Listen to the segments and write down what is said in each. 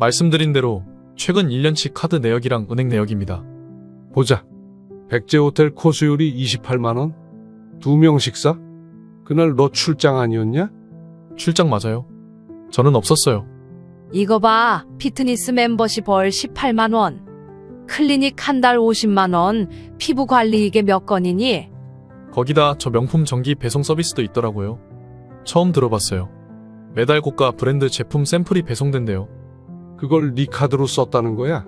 말씀드린 대로 최근 1년치 카드 내역이랑 은행 내역입니다. 보자. 백제호텔 코스요리 28만 원? 2명 식사? 그날 너 출장 아니었냐? 출장 맞아요. 저는 없었어요. 이거 봐. 피트니스 멤버십 월 18만 원. 클리닉 한 달 50만 원. 피부 관리 이게 몇 건이니? 거기다 저 명품 전기 배송 서비스도 있더라고요. 처음 들어봤어요. 매달 고가 브랜드 제품 샘플이 배송된대요. 그걸 네 카드로 썼다는 거야?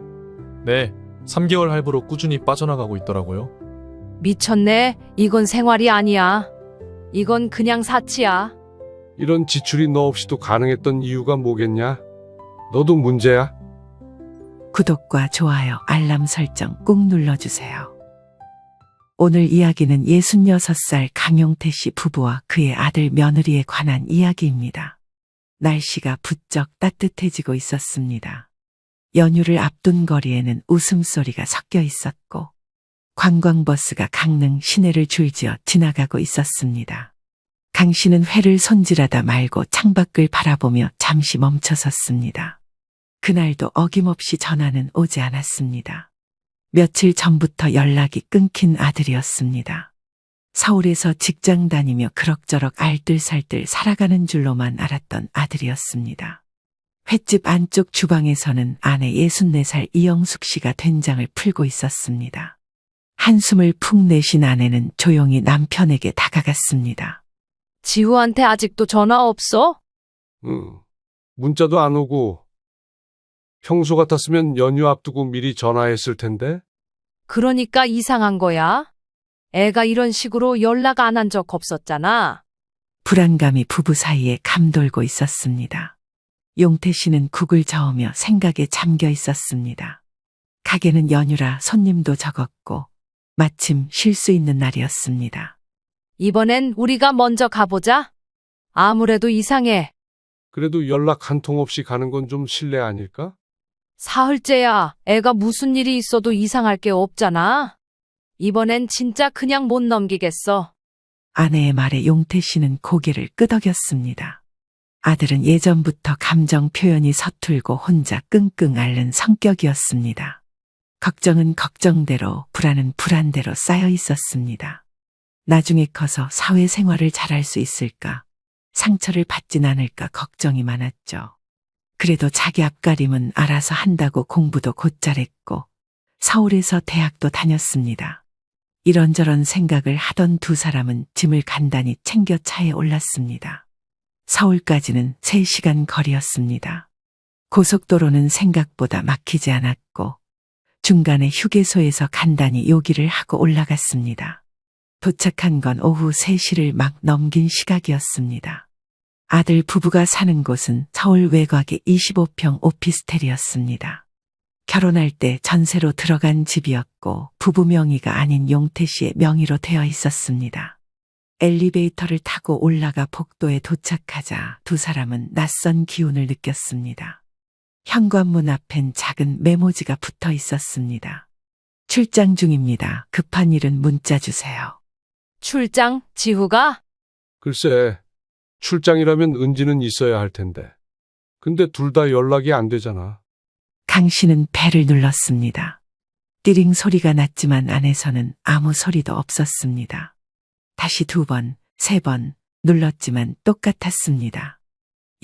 네, 3개월 할부로 꾸준히 빠져나가고 있더라고요. 미쳤네. 이건 생활이 아니야. 이건 그냥 사치야. 이런 지출이 너 없이도 가능했던 이유가 뭐겠냐? 너도 문제야? 구독과 좋아요, 알람 설정 꾹 눌러주세요. 오늘 이야기는 66살 강용태 씨 부부와 그의 아들 며느리에 관한 이야기입니다. 날씨가 부쩍 따뜻해지고 있었습니다. 연휴를 앞둔 거리에는 웃음소리가 섞여 있었고 관광버스가 강릉 시내를 줄지어 지나가고 있었습니다. 강 씨는 회를 손질하다 말고 창밖을 바라보며 잠시 멈춰섰습니다. 그날도 어김없이 전화는 오지 않았습니다. 며칠 전부터 연락이 끊긴 아들이었습니다. 서울에서 직장 다니며 그럭저럭 알뜰살뜰 살아가는 줄로만 알았던 아들이었습니다. 횟집 안쪽 주방에서는 아내 64살 이영숙 씨가 된장을 풀고 있었습니다. 한숨을 푹 내쉰 아내는 조용히 남편에게 다가갔습니다. 지우한테 아직도 전화 없어? 응. 문자도 안 오고. 평소 같았으면 연휴 앞두고 미리 전화했을 텐데? 그러니까 이상한 거야. 애가 이런 식으로 연락 안 한 적 없었잖아. 불안감이 부부 사이에 감돌고 있었습니다. 용태 씨는 국을 저으며 생각에 잠겨 있었습니다. 가게는 연휴라 손님도 적었고 마침 쉴 수 있는 날이었습니다. 이번엔 우리가 먼저 가보자. 아무래도 이상해. 그래도 연락 한 통 없이 가는 건 좀 실례 아닐까? 사흘째야. 애가 무슨 일이 있어도 이상할 게 없잖아. 이번엔 진짜 그냥 못 넘기겠어. 아내의 말에 용태 씨는 고개를 끄덕였습니다. 아들은 예전부터 감정 표현이 서툴고 혼자 끙끙 앓는 성격이었습니다. 걱정은 걱정대로, 불안은 불안대로 쌓여 있었습니다. 나중에 커서 사회생활을 잘할 수 있을까, 상처를 받진 않을까 걱정이 많았죠. 그래도 자기 앞가림은 알아서 한다고 공부도 곧잘 했고 서울에서 대학도 다녔습니다. 이런저런 생각을 하던 두 사람은 짐을 간단히 챙겨 차에 올랐습니다. 서울까지는 3시간 거리였습니다. 고속도로는 생각보다 막히지 않았고 중간에 휴게소에서 간단히 요기를 하고 올라갔습니다. 도착한 건 오후 3시를 막 넘긴 시각이었습니다. 아들 부부가 사는 곳은 서울 외곽의 25평 오피스텔이었습니다. 결혼할 때 전세로 들어간 집이었고 부부 명의가 아닌 용태 씨의 명의로 되어 있었습니다. 엘리베이터를 타고 올라가 복도에 도착하자 두 사람은 낯선 기운을 느꼈습니다. 현관문 앞엔 작은 메모지가 붙어 있었습니다. 출장 중입니다. 급한 일은 문자 주세요. 출장? 지우가? 글쎄, 출장이라면 은지는 있어야 할 텐데. 근데 둘 다 연락이 안 되잖아. 강 씨는 배를 눌렀습니다. 띠링 소리가 났지만 안에서는 아무 소리도 없었습니다. 다시 2번, 3번 눌렀지만 똑같았습니다.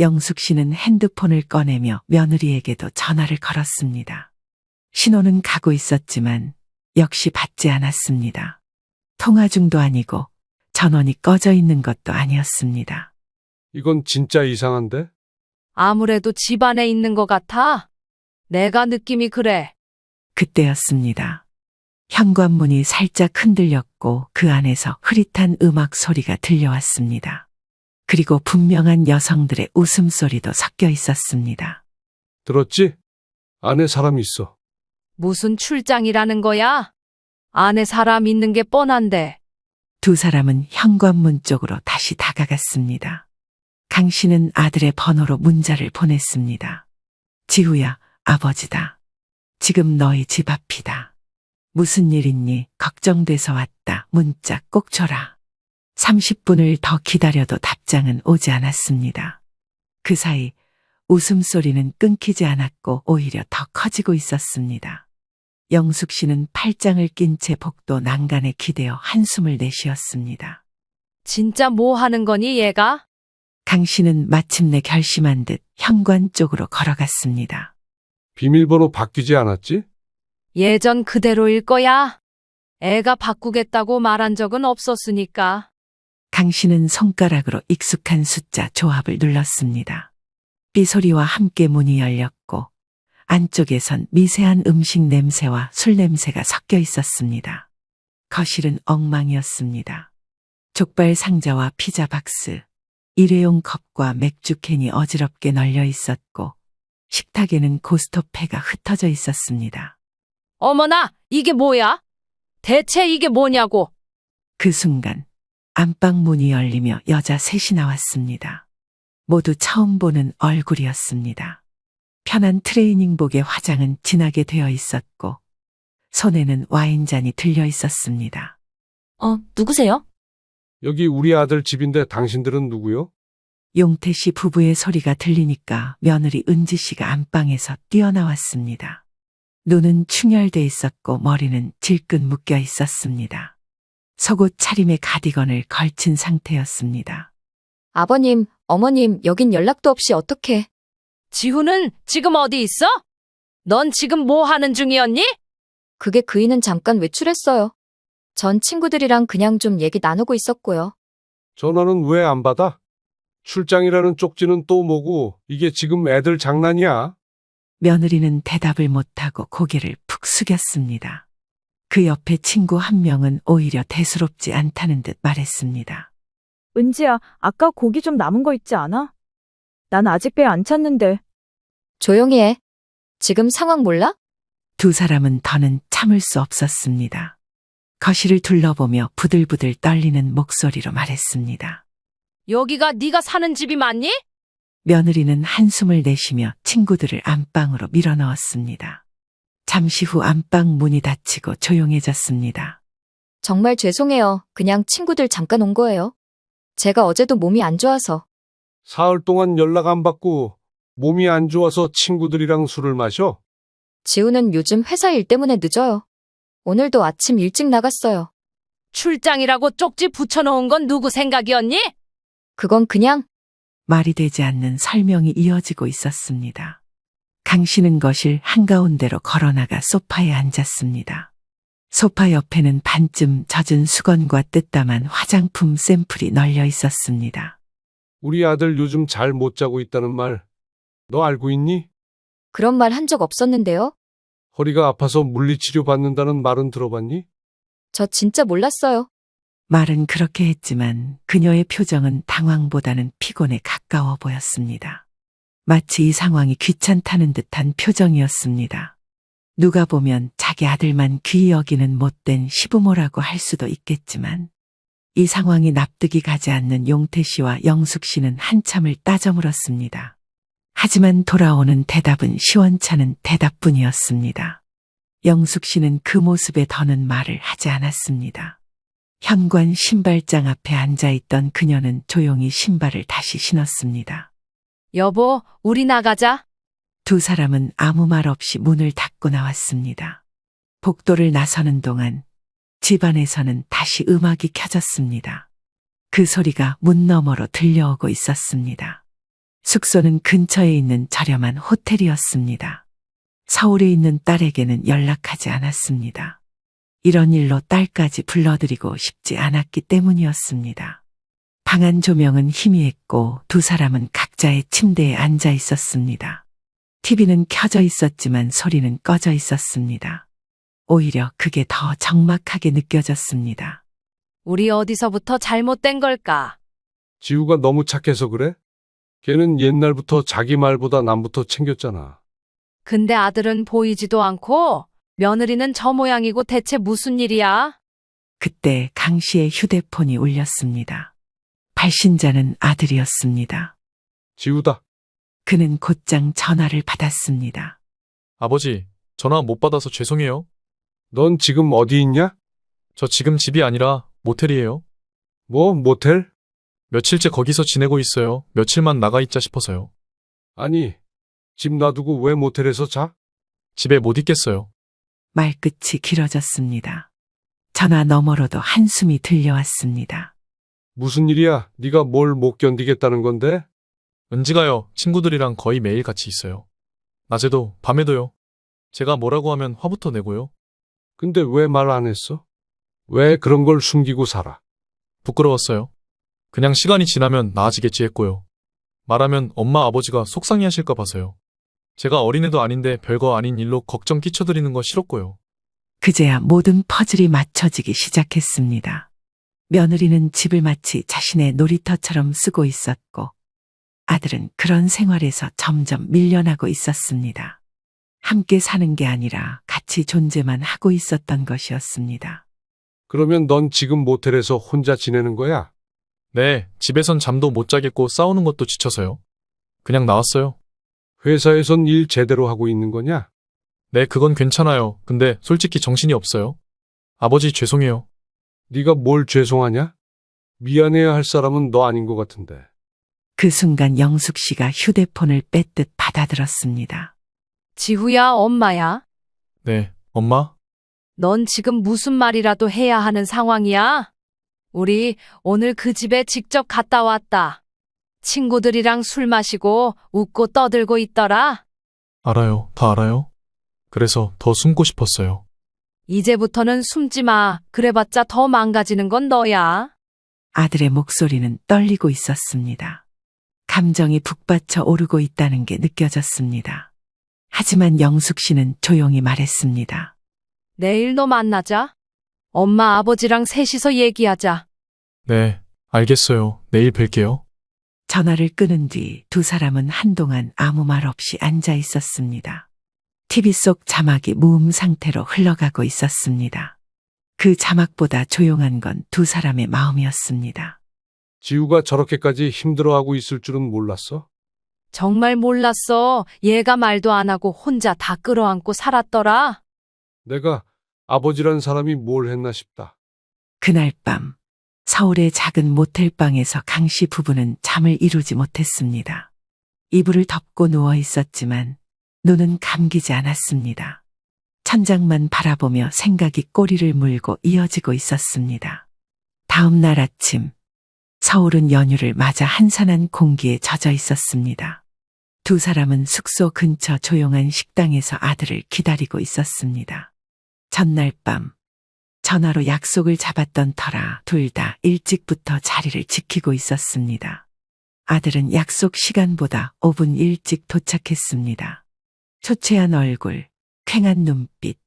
영숙 씨는 핸드폰을 꺼내며 며느리에게도 전화를 걸었습니다. 신호는 가고 있었지만 역시 받지 않았습니다. 통화 중도 아니고 전원이 꺼져 있는 것도 아니었습니다. 이건 진짜 이상한데? 아무래도 집 안에 있는 것 같아. 내가 느낌이 그래. 그때였습니다. 현관문이 살짝 흔들렸고 그 안에서 흐릿한 음악 소리가 들려왔습니다. 그리고 분명한 여성들의 웃음소리도 섞여 있었습니다. 들었지? 안에 사람 있어. 무슨 출장이라는 거야? 안에 사람 있는 게 뻔한데. 두 사람은 현관문 쪽으로 다시 다가갔습니다. 강 씨는 아들의 번호로 문자를 보냈습니다. 지우야, 아버지다. 지금 너희 집 앞이다. 무슨 일 있니? 걱정돼서 왔다. 문자 꼭 줘라. 30분을 더 기다려도 답장은 오지 않았습니다. 그 사이 웃음소리는 끊기지 않았고 오히려 더 커지고 있었습니다. 영숙 씨는 팔짱을 낀 채 복도 난간에 기대어 한숨을 내쉬었습니다. 진짜 뭐 하는 거니, 얘가? 강 씨는 마침내 결심한 듯 현관 쪽으로 걸어갔습니다. 비밀번호 바뀌지 않았지? 예전 그대로일 거야. 애가 바꾸겠다고 말한 적은 없었으니까. 강 씨는 손가락으로 익숙한 숫자 조합을 눌렀습니다. 삐소리와 함께 문이 열렸고 안쪽에선 미세한 음식 냄새와 술 냄새가 섞여 있었습니다. 거실은 엉망이었습니다. 족발 상자와 피자 박스, 일회용 컵과 맥주 캔이 어지럽게 널려 있었고 식탁에는 고스톱패가 흩어져 있었습니다. 어머나, 이게 뭐야? 대체 이게 뭐냐고. 그 순간 안방 문이 열리며 여자 셋이 나왔습니다. 모두 처음 보는 얼굴이었습니다. 편한 트레이닝복에 화장은 진하게 되어 있었고 손에는 와인잔이 들려 있었습니다. 누구세요? 여기 우리 아들 집인데 당신들은 누구요? 용태 씨 부부의 소리가 들리니까 며느리 은지 씨가 안방에서 뛰어나왔습니다. 눈은 충혈돼 있었고 머리는 질끈 묶여 있었습니다. 속옷 차림에 가디건을 걸친 상태였습니다. 아버님, 어머님, 여긴 연락도 없이 어떻게? 지훈은 지금 어디 있어? 넌 지금 뭐 하는 중이었니? 그게 그이는 잠깐 외출했어요. 전 친구들이랑 그냥 좀 얘기 나누고 있었고요. 전화는 왜 안 받아? 출장이라는 쪽지는 또 뭐고 이게 지금 애들 장난이야? 며느리는 대답을 못하고 고개를 푹 숙였습니다. 그 옆에 친구 한 명은 오히려 대수롭지 않다는 듯 말했습니다. 은지야, 아까 고기 좀 남은 거 있지 않아? 난 아직 배 안 찼는데. 조용히 해. 지금 상황 몰라? 두 사람은 더는 참을 수 없었습니다. 거실을 둘러보며 부들부들 떨리는 목소리로 말했습니다. 여기가 네가 사는 집이 맞니? 며느리는 한숨을 내쉬며 친구들을 안방으로 밀어넣었습니다. 잠시 후 안방 문이 닫히고 조용해졌습니다. 정말 죄송해요. 그냥 친구들 잠깐 온 거예요. 제가 어제도 몸이 안 좋아서. 사흘 동안 연락 안 받고 몸이 안 좋아서 친구들이랑 술을 마셔? 지우는 요즘 회사 일 때문에 늦어요. 오늘도 아침 일찍 나갔어요. 출장이라고 쪽지 붙여놓은 건 누구 생각이었니? 그건 그냥 말이 되지 않는 설명이 이어지고 있었습니다. 강 씨는 거실 한가운데로 걸어나가 소파에 앉았습니다. 소파 옆에는 반쯤 젖은 수건과 뜨담한 화장품 샘플이 널려 있었습니다. 우리 아들 요즘 잘 못 자고 있다는 말, 너 알고 있니? 그런 말 한 적 없었는데요. 허리가 아파서 물리치료 받는다는 말은 들어봤니? 저 진짜 몰랐어요. 말은 그렇게 했지만 그녀의 표정은 당황보다는 피곤에 가까워 보였습니다. 마치 이 상황이 귀찮다는 듯한 표정이었습니다. 누가 보면 자기 아들만 귀히 여기는 못된 시부모라고 할 수도 있겠지만 이 상황이 납득이 가지 않는 용태 씨와 영숙 씨는 한참을 따져 물었습니다. 하지만 돌아오는 대답은 시원찮은 대답뿐이었습니다. 영숙 씨는 그 모습에 더는 말을 하지 않았습니다. 현관 신발장 앞에 앉아있던 그녀는 조용히 신발을 다시 신었습니다. 여보, 우리 나가자. 두 사람은 아무 말 없이 문을 닫고 나왔습니다. 복도를 나서는 동안 집안에서는 다시 음악이 켜졌습니다. 그 소리가 문 너머로 들려오고 있었습니다. 숙소는 근처에 있는 저렴한 호텔이었습니다. 서울에 있는 딸에게는 연락하지 않았습니다. 이런 일로 딸까지 불러들이고 싶지 않았기 때문이었습니다. 방 안 조명은 희미했고 두 사람은 각자의 침대에 앉아 있었습니다. TV는 켜져 있었지만 소리는 꺼져 있었습니다. 오히려 그게 더 적막하게 느껴졌습니다. 우리 어디서부터 잘못된 걸까? 지우가 너무 착해서 그래? 걔는 옛날부터 자기 말보다 남부터 챙겼잖아. 근데 아들은 보이지도 않고 며느리는 저 모양이고 대체 무슨 일이야? 그때 강 씨의 휴대폰이 울렸습니다. 발신자는 아들이었습니다. 지우다. 그는 곧장 전화를 받았습니다. 아버지, 전화 못 받아서 죄송해요. 넌 지금 어디 있냐? 저 지금 집이 아니라 모텔이에요. 뭐, 모텔? 며칠째 거기서 지내고 있어요. 며칠만 나가 있자 싶어서요. 아니, 집 놔두고 왜 모텔에서 자? 집에 못 있겠어요. 말끝이 길어졌습니다. 전화 너머로도 한숨이 들려왔습니다. 무슨 일이야? 네가 뭘 못 견디겠다는 건데? 은지가요, 친구들이랑 거의 매일 같이 있어요. 낮에도, 밤에도요. 제가 뭐라고 하면 화부터 내고요. 근데 왜 말 안 했어? 왜 그런 걸 숨기고 살아? 부끄러웠어요. 그냥 시간이 지나면 나아지겠지 했고요. 말하면 엄마 아버지가 속상해 하실까 봐서요. 제가 어린애도 아닌데 별거 아닌 일로 걱정 끼쳐드리는 거 싫었고요. 그제야 모든 퍼즐이 맞춰지기 시작했습니다. 며느리는 집을 마치 자신의 놀이터처럼 쓰고 있었고, 아들은 그런 생활에서 점점 밀려나고 있었습니다. 함께 사는 게 아니라 같이 존재만 하고 있었던 것이었습니다. 그러면 넌 지금 모텔에서 혼자 지내는 거야? 네, 집에선 잠도 못 자겠고 싸우는 것도 지쳐서요. 그냥 나왔어요. 회사에선 일 제대로 하고 있는 거냐? 네, 그건 괜찮아요. 근데 솔직히 정신이 없어요. 아버지 죄송해요. 네가 뭘 죄송하냐? 미안해야 할 사람은 너 아닌 것 같은데. 그 순간 영숙 씨가 휴대폰을 뺏듯 받아들었습니다. 지후야, 엄마야. 네, 엄마? 넌 지금 무슨 말이라도 해야 하는 상황이야? 우리 오늘 그 집에 직접 갔다 왔다. 친구들이랑 술 마시고 웃고 떠들고 있더라. 알아요. 다 알아요. 그래서 더 숨고 싶었어요. 이제부터는 숨지 마. 그래봤자 더 망가지는 건 너야. 아들의 목소리는 떨리고 있었습니다. 감정이 북받쳐 오르고 있다는 게 느껴졌습니다. 하지만 영숙 씨는 조용히 말했습니다. 내일 너 만나자. 엄마 아버지랑 셋이서 얘기하자. 네, 알겠어요. 내일 뵐게요. 전화를 끊은 뒤 두 사람은 한동안 아무 말 없이 앉아 있었습니다. TV 속 자막이 무음 상태로 흘러가고 있었습니다. 그 자막보다 조용한 건 두 사람의 마음이었습니다. 지우가 저렇게까지 힘들어하고 있을 줄은 몰랐어? 정말 몰랐어. 얘가 말도 안 하고 혼자 다 끌어안고 살았더라. 내가 아버지란 사람이 뭘 했나 싶다. 그날 밤 서울의 작은 모텔방에서 강 씨 부부는 잠을 이루지 못했습니다. 이불을 덮고 누워 있었지만 눈은 감기지 않았습니다. 천장만 바라보며 생각이 꼬리를 물고 이어지고 있었습니다. 다음 날 아침 서울은 연휴를 맞아 한산한 공기에 젖어 있었습니다. 두 사람은 숙소 근처 조용한 식당에서 아들을 기다리고 있었습니다. 전날 밤 전화로 약속을 잡았던 터라 둘 다 일찍부터 자리를 지키고 있었습니다. 아들은 약속 시간보다 5분 일찍 도착했습니다. 초췌한 얼굴, 퀭한 눈빛,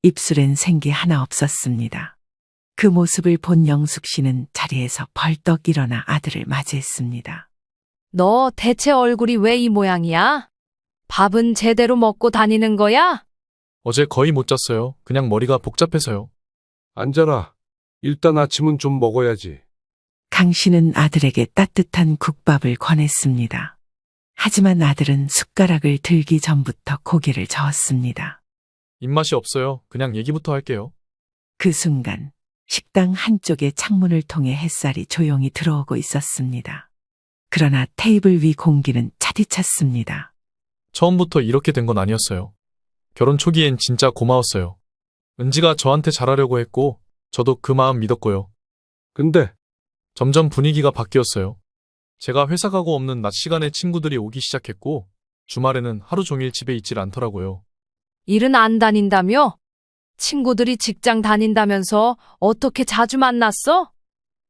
입술엔 생기 하나 없었습니다. 그 모습을 본 영숙 씨는 자리에서 벌떡 일어나 아들을 맞이했습니다. 너 대체 얼굴이 왜 이 모양이야? 밥은 제대로 먹고 다니는 거야? 어제 거의 못 잤어요. 그냥 머리가 복잡해서요. 앉아라. 일단 아침은 좀 먹어야지. 강 씨는 아들에게 따뜻한 국밥을 권했습니다. 하지만 아들은 숟가락을 들기 전부터 고개를 저었습니다. 입맛이 없어요. 그냥 얘기부터 할게요. 그 순간 식당 한쪽의 창문을 통해 햇살이 조용히 들어오고 있었습니다. 그러나 테이블 위 공기는 차디찼습니다. 처음부터 이렇게 된 건 아니었어요. 결혼 초기엔 진짜 고마웠어요. 은지가 저한테 잘하려고 했고, 저도 그 마음 믿었고요. 근데 점점 분위기가 바뀌었어요. 제가 회사 가고 없는 낮 시간에 친구들이 오기 시작했고, 주말에는 하루 종일 집에 있질 않더라고요. 일은 안 다닌다며? 친구들이 직장 다닌다면서 어떻게 자주 만났어?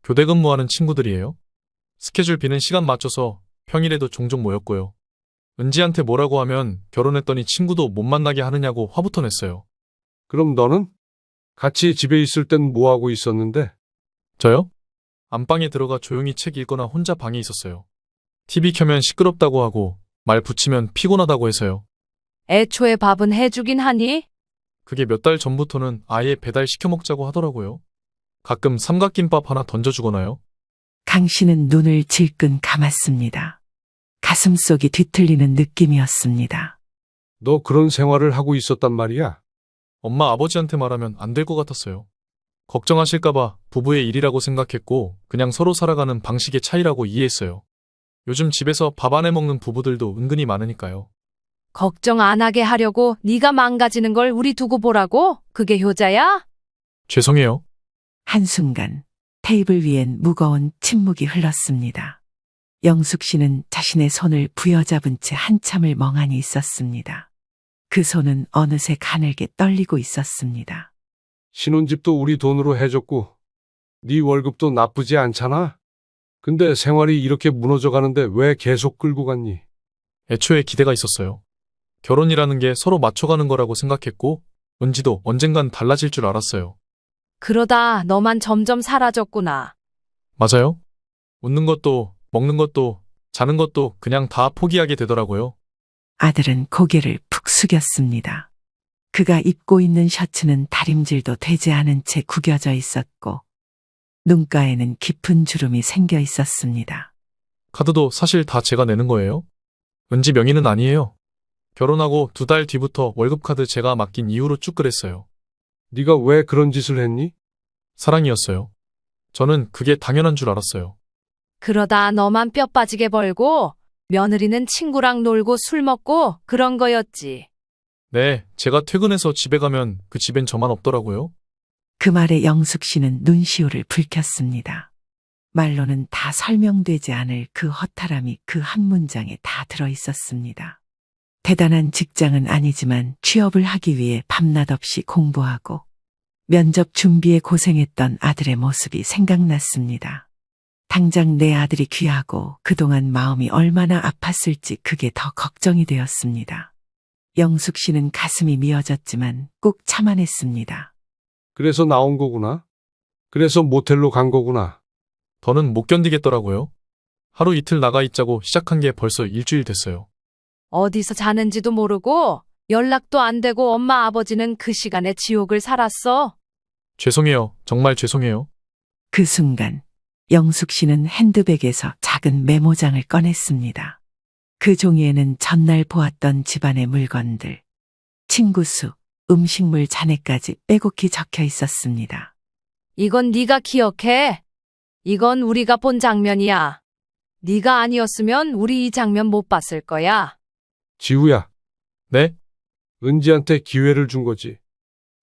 교대 근무하는 친구들이에요. 스케줄 비는 시간 맞춰서 평일에도 종종 모였고요. 은지한테 뭐라고 하면 결혼했더니 친구도 못 만나게 하느냐고 화부터 냈어요. 그럼 너는? 같이 집에 있을 땐 뭐 하고 있었는데? 저요? 안방에 들어가 조용히 책 읽거나 혼자 방에 있었어요. TV 켜면 시끄럽다고 하고 말 붙이면 피곤하다고 해서요. 애초에 밥은 해주긴 하니? 그게 몇 달 전부터는 아예 배달 시켜 먹자고 하더라고요. 가끔 삼각김밥 하나 던져주거나요. 강 씨는 눈을 질끈 감았습니다. 가슴속이 뒤틀리는 느낌이었습니다. 너 그런 생활을 하고 있었단 말이야? 엄마 아버지한테 말하면 안 될 것 같았어요. 걱정하실까봐 부부의 일이라고 생각했고 그냥 서로 살아가는 방식의 차이라고 이해했어요. 요즘 집에서 밥 안 해 먹는 부부들도 은근히 많으니까요. 걱정 안 하게 하려고 네가 망가지는 걸 우리 두고 보라고? 그게 효자야? 죄송해요. 한순간 테이블 위엔 무거운 침묵이 흘렀습니다. 영숙 씨는 자신의 손을 부여잡은 채 한참을 멍하니 있었습니다. 그 손은 어느새 가늘게 떨리고 있었습니다. 신혼집도 우리 돈으로 해줬고 네 월급도 나쁘지 않잖아. 근데 생활이 이렇게 무너져 가는데 왜 계속 끌고 갔니? 애초에 기대가 있었어요. 결혼이라는 게 서로 맞춰가는 거라고 생각했고, 은지도 언젠간 달라질 줄 알았어요. 그러다 너만 점점 사라졌구나. 맞아요? 웃는 것도, 먹는 것도, 자는 것도 그냥 다 포기하게 되더라고요. 아들은 고개를 푹 숙였습니다. 그가 입고 있는 셔츠는 다림질도 되지 않은 채 구겨져 있었고 눈가에는 깊은 주름이 생겨 있었습니다. 카드도 사실 다 제가 내는 거예요. 은지 명의는 아니에요. 결혼하고 2달 뒤부터 월급 카드 제가 맡긴 이후로 쭉 그랬어요. 네가 왜 그런 짓을 했니? 사랑이었어요. 저는 그게 당연한 줄 알았어요. 그러다 너만 뼈 빠지게 벌고 며느리는 친구랑 놀고 술 먹고 그런 거였지. 네, 제가 퇴근해서 집에 가면 그 집엔 저만 없더라고요. 그 말에 영숙 씨는 눈시울을 붉혔습니다. 말로는 다 설명되지 않을 그 허탈함이 그 한 문장에 다 들어 있었습니다. 대단한 직장은 아니지만 취업을 하기 위해 밤낮 없이 공부하고 면접 준비에 고생했던 아들의 모습이 생각났습니다. 당장 내 아들이 귀하고 그동안 마음이 얼마나 아팠을지 그게 더 걱정이 되었습니다. 영숙 씨는 가슴이 미어졌지만 꼭 참아냈습니다. 그래서 나온 거구나. 그래서 모텔로 간 거구나. 더는 못 견디겠더라고요. 하루 이틀 나가 있자고 시작한 게 벌써 일주일 됐어요. 어디서 자는지도 모르고 연락도 안 되고 엄마 아버지는 그 시간에 지옥을 살았어. 죄송해요. 정말 죄송해요. 그 순간 영숙 씨는 핸드백에서 작은 메모장을 꺼냈습니다. 그 종이에는 전날 보았던 집안의 물건들, 친구 수, 음식물 잔해까지 빼곡히 적혀 있었습니다. 이건 네가 기억해. 이건 우리가 본 장면이야. 네가 아니었으면 우리 이 장면 못 봤을 거야. 지우야, 네? 은지한테 기회를 준 거지.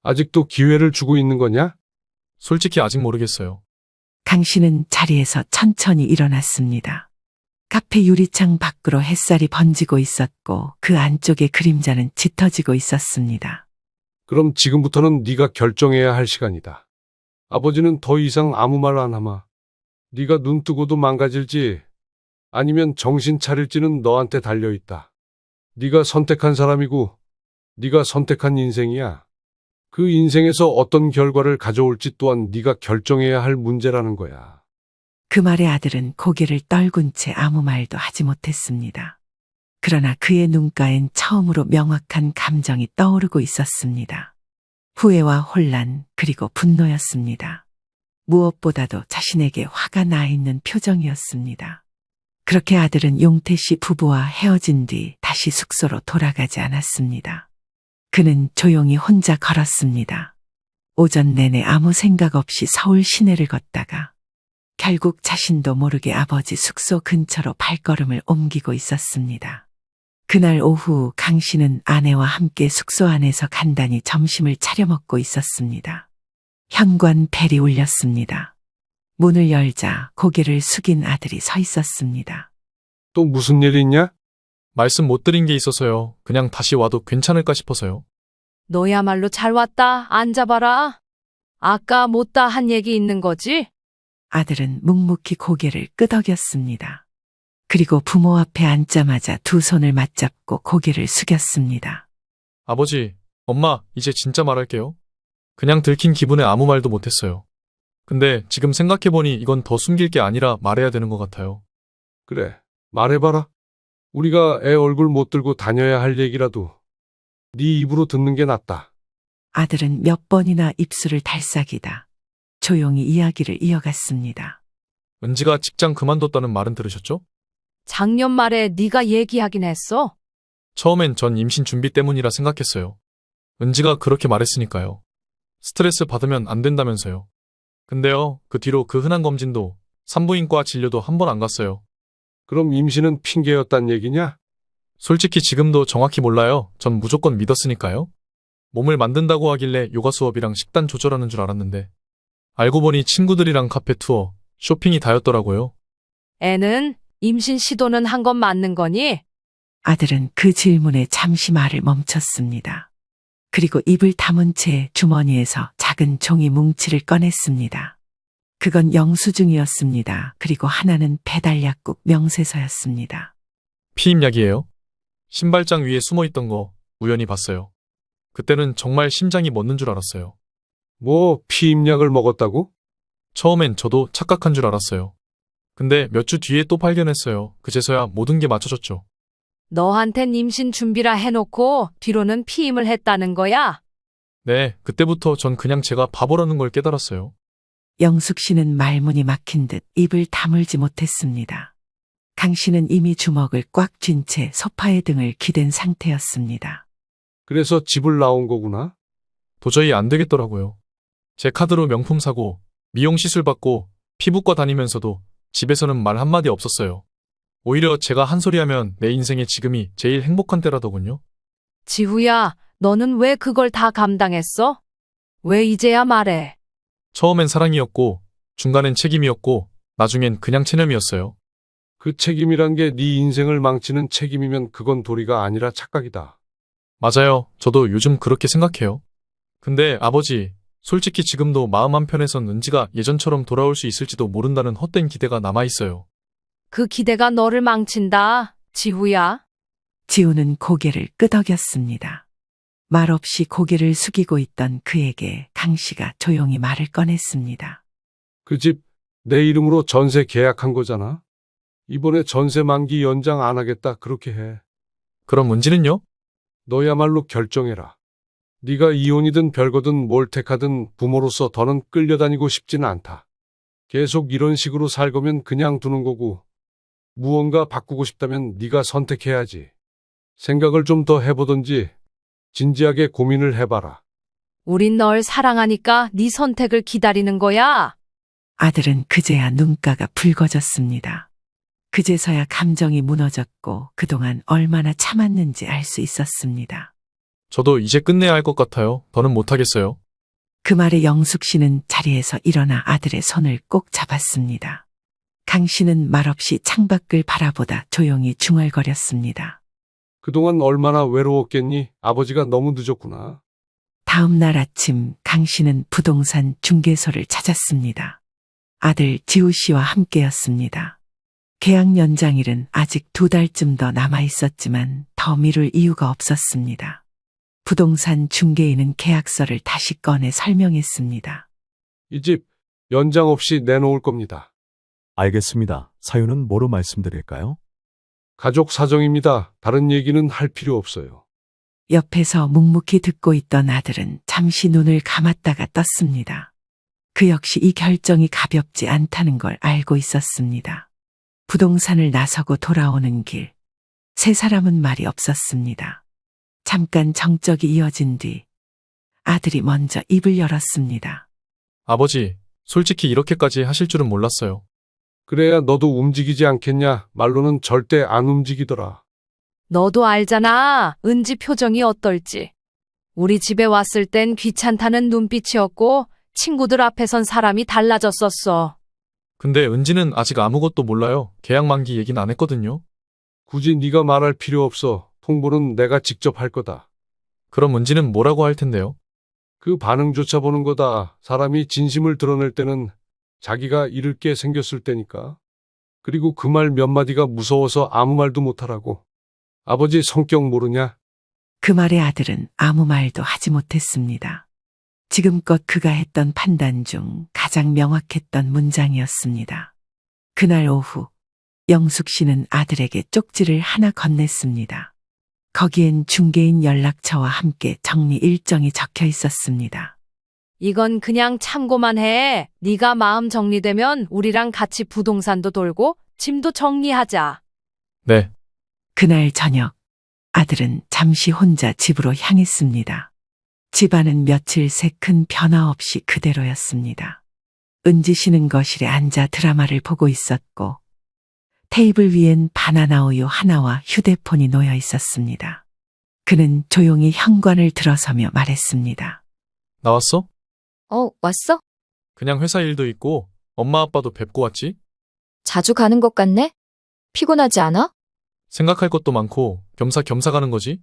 아직도 기회를 주고 있는 거냐? 솔직히 아직 모르겠어요. 강 씨는 자리에서 천천히 일어났습니다. 카페 유리창 밖으로 햇살이 번지고 있었고 그 안쪽의 그림자는 짙어지고 있었습니다. 그럼 지금부터는 네가 결정해야 할 시간이다. 아버지는 더 이상 아무 말 안 하마. 네가 눈 뜨고도 망가질지 아니면 정신 차릴지는 너한테 달려있다. 네가 선택한 사람이고 네가 선택한 인생이야. 그 인생에서 어떤 결과를 가져올지 또한 네가 결정해야 할 문제라는 거야. 그 말에 아들은 고개를 떨군 채 아무 말도 하지 못했습니다. 그러나 그의 눈가엔 처음으로 명확한 감정이 떠오르고 있었습니다. 후회와 혼란 그리고 분노였습니다. 무엇보다도 자신에게 화가 나 있는 표정이었습니다. 그렇게 아들은 용태 씨 부부와 헤어진 뒤 다시 숙소로 돌아가지 않았습니다. 그는 조용히 혼자 걸었습니다. 오전 내내 아무 생각 없이 서울 시내를 걷다가 결국 자신도 모르게 아버지 숙소 근처로 발걸음을 옮기고 있었습니다. 그날 오후 강 씨는 아내와 함께 숙소 안에서 간단히 점심을 차려 먹고 있었습니다. 현관 벨이 울렸습니다. 문을 열자 고개를 숙인 아들이 서 있었습니다. 또 무슨 일 있냐? 말씀 못 드린 게 있어서요. 그냥 다시 와도 괜찮을까 싶어서요. 너야말로 잘 왔다. 앉아봐라. 아까 못다 한 얘기 있는 거지? 아들은 묵묵히 고개를 끄덕였습니다. 그리고 부모 앞에 앉자마자 두 손을 맞잡고 고개를 숙였습니다. 아버지, 엄마, 이제 진짜 말할게요. 그냥 들킨 기분에 아무 말도 못했어요. 근데 지금 생각해보니 이건 더 숨길 게 아니라 말해야 되는 것 같아요. 그래, 말해봐라. 우리가 애 얼굴 못 들고 다녀야 할 얘기라도 네 입으로 듣는 게 낫다. 아들은 몇 번이나 입술을 달싹이다 조용히 이야기를 이어갔습니다. 은지가 직장 그만뒀다는 말은 들으셨죠? 작년 말에 네가 얘기하긴 했어. 처음엔 전 임신 준비 때문이라 생각했어요. 은지가 그렇게 말했으니까요. 스트레스 받으면 안 된다면서요. 근데요, 그 뒤로 그 흔한 검진도 산부인과 진료도 한 번 안 갔어요. 그럼 임신은 핑계였단 얘기냐? 솔직히 지금도 정확히 몰라요. 전 무조건 믿었으니까요. 몸을 만든다고 하길래 요가 수업이랑 식단 조절하는 줄 알았는데 알고 보니 친구들이랑 카페 투어, 쇼핑이 다였더라고요. 애는 임신 시도는 한 건 맞는 거니? 아들은 그 질문에 잠시 말을 멈췄습니다. 그리고 입을 다문 채 주머니에서 작은 종이 뭉치를 꺼냈습니다. 그건 영수증이었습니다. 그리고 하나는 배달약국 명세서였습니다. 피임약이에요. 신발장 위에 숨어 있던 거 우연히 봤어요. 그때는 정말 심장이 멎는 줄 알았어요. 뭐 피임약을 먹었다고? 처음엔 저도 착각한 줄 알았어요. 근데 몇 주 뒤에 또 발견했어요. 그제서야 모든 게 맞춰졌죠. 너한텐 임신 준비라 해놓고 뒤로는 피임을 했다는 거야? 네, 그때부터 전 그냥 제가 바보라는 걸 깨달았어요. 영숙 씨는 말문이 막힌 듯 입을 다물지 못했습니다. 강 씨는 이미 주먹을 꽉 쥔 채 소파에 등을 기댄 상태였습니다. 그래서 집을 나온 거구나? 도저히 안 되겠더라고요. 제 카드로 명품 사고, 미용 시술 받고, 피부과 다니면서도 집에서는 말 한마디 없었어요. 오히려 제가 한 소리 하면 내 인생의 지금이 제일 행복한 때라더군요. 지후야, 너는 왜 그걸 다 감당했어? 왜 이제야 말해? 처음엔 사랑이었고, 중간엔 책임이었고, 나중엔 그냥 체념이었어요. 그 책임이란 게 네 인생을 망치는 책임이면 그건 도리가 아니라 착각이다. 맞아요. 저도 요즘 그렇게 생각해요. 근데 아버지, 솔직히 지금도 마음 한편에선 은지가 예전처럼 돌아올 수 있을지도 모른다는 헛된 기대가 남아있어요. 그 기대가 너를 망친다, 지후야. 지우는 고개를 끄덕였습니다. 말없이 고개를 숙이고 있던 그에게 강 씨가 조용히 말을 꺼냈습니다. 그 집 내 이름으로 전세 계약한 거잖아? 이번에 전세 만기 연장 안 하겠다 그렇게 해. 그럼 은지는요? 너야말로 결정해라. 네가 이혼이든 별거든 뭘 택하든 부모로서 더는 끌려다니고 싶지는 않다. 계속 이런 식으로 살 거면 그냥 두는 거고 무언가 바꾸고 싶다면 네가 선택해야지. 생각을 좀 더 해보든지 진지하게 고민을 해봐라. 우린 널 사랑하니까 네 선택을 기다리는 거야. 아들은 그제야 눈가가 붉어졌습니다. 그제서야 감정이 무너졌고 그동안 얼마나 참았는지 알 수 있었습니다. 저도 이제 끝내야 할 것 같아요. 더는 못하겠어요. 그 말에 영숙 씨는 자리에서 일어나 아들의 손을 꼭 잡았습니다. 강 씨는 말없이 창밖을 바라보다 조용히 중얼거렸습니다. 그동안 얼마나 외로웠겠니? 아버지가 너무 늦었구나. 다음 날 아침 강 씨는 부동산 중개소를 찾았습니다. 아들 지우 씨와 함께였습니다. 계약 연장일은 아직 2달쯤 더 남아 있었지만 더 미룰 이유가 없었습니다. 부동산 중개인은 계약서를 다시 꺼내 설명했습니다. 이 집 연장 없이 내놓을 겁니다. 알겠습니다. 사유는 뭐로 말씀드릴까요? 가족 사정입니다. 다른 얘기는 할 필요 없어요. 옆에서 묵묵히 듣고 있던 아들은 잠시 눈을 감았다가 떴습니다. 그 역시 이 결정이 가볍지 않다는 걸 알고 있었습니다. 부동산을 나서고 돌아오는 길, 세 사람은 말이 없었습니다. 잠깐 정적이 이어진 뒤 아들이 먼저 입을 열었습니다. 아버지, 솔직히 이렇게까지 하실 줄은 몰랐어요. 그래야 너도 움직이지 않겠냐? 말로는 절대 안 움직이더라. 너도 알잖아, 은지 표정이 어떨지. 우리 집에 왔을 땐 귀찮다는 눈빛이었고 친구들 앞에선 사람이 달라졌었어. 근데 은지는 아직 아무것도 몰라요. 계약 만기 얘기는 안 했거든요. 굳이 네가 말할 필요 없어. 통보는 내가 직접 할 거다. 그럼 은지는 뭐라고 할 텐데요? 그 반응조차 보는 거다. 사람이 진심을 드러낼 때는 자기가 잃을 게 생겼을 때니까. 그리고 그 말 몇 마디가 무서워서 아무 말도 못하라고. 아버지 성격 모르냐? 그 말에 아들은 아무 말도 하지 못했습니다. 지금껏 그가 했던 판단 중 가장 명확했던 문장이었습니다. 그날 오후 영숙 씨는 아들에게 쪽지를 하나 건넸습니다. 거기엔 중개인 연락처와 함께 정리 일정이 적혀 있었습니다. 이건 그냥 참고만 해. 네가 마음 정리되면 우리랑 같이 부동산도 돌고 짐도 정리하자. 네. 그날 저녁 아들은 잠시 혼자 집으로 향했습니다. 집안은 며칠 새 큰 변화 없이 그대로였습니다. 은지 씨는 거실에 앉아 드라마를 보고 있었고 테이블 위엔 바나나 우유 하나와 휴대폰이 놓여 있었습니다. 그는 조용히 현관을 들어서며 말했습니다. 나왔어? 왔어? 그냥 회사 일도 있고 엄마 아빠도 뵙고 왔지? 자주 가는 것 같네? 피곤하지 않아? 생각할 것도 많고 겸사겸사 가는 거지?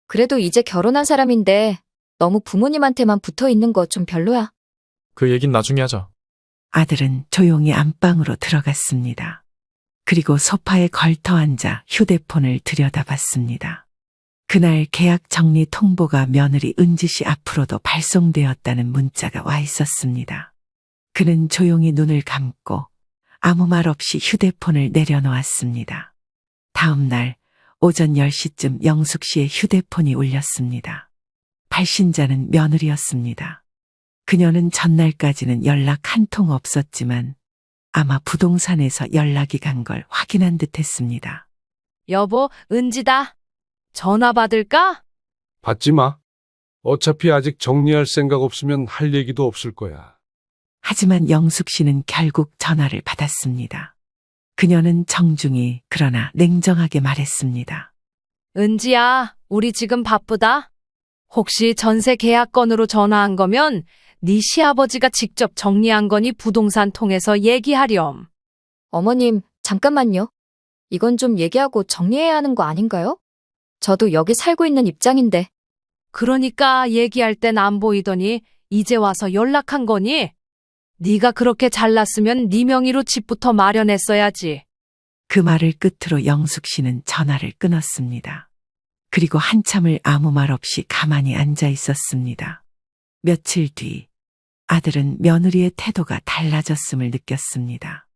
그래도 이제 결혼한 사람인데 너무 부모님한테만 붙어 있는 거 좀 별로야. 그 얘긴 나중에 하자. 아들은 조용히 안방으로 들어갔습니다. 그리고 소파에 걸터 앉아 휴대폰을 들여다봤습니다. 그날 계약 정리 통보가 며느리 은지 씨 앞으로도 발송되었다는 문자가 와 있었습니다. 그는 조용히 눈을 감고 아무 말 없이 휴대폰을 내려놓았습니다. 다음 날 오전 10시쯤 영숙 씨의 휴대폰이 울렸습니다. 발신자는 며느리였습니다. 그녀는 전날까지는 연락 한 통 없었지만 아마 부동산에서 연락이 간 걸 확인한 듯 했습니다. 여보, 은지다. 전화 받을까? 받지 마. 어차피 아직 정리할 생각 없으면 할 얘기도 없을 거야. 하지만 영숙 씨는 결국 전화를 받았습니다. 그녀는 정중히 그러나 냉정하게 말했습니다. 은지야, 우리 지금 바쁘다. 혹시 전세 계약건으로 전화한 거면 네 시아버지가 직접 정리한 거니 부동산 통해서 얘기하렴. 어머님, 잠깐만요. 이건 좀 얘기하고 정리해야 하는 거 아닌가요? 저도 여기 살고 있는 입장인데. 그러니까 얘기할 땐 안 보이더니 이제 와서 연락한 거니? 네가 그렇게 잘났으면 네 명의로 집부터 마련했어야지. 그 말을 끝으로 영숙 씨는 전화를 끊었습니다. 그리고 한참을 아무 말 없이 가만히 앉아 있었습니다. 며칠 뒤 아들은 며느리의 태도가 달라졌음을 느꼈습니다.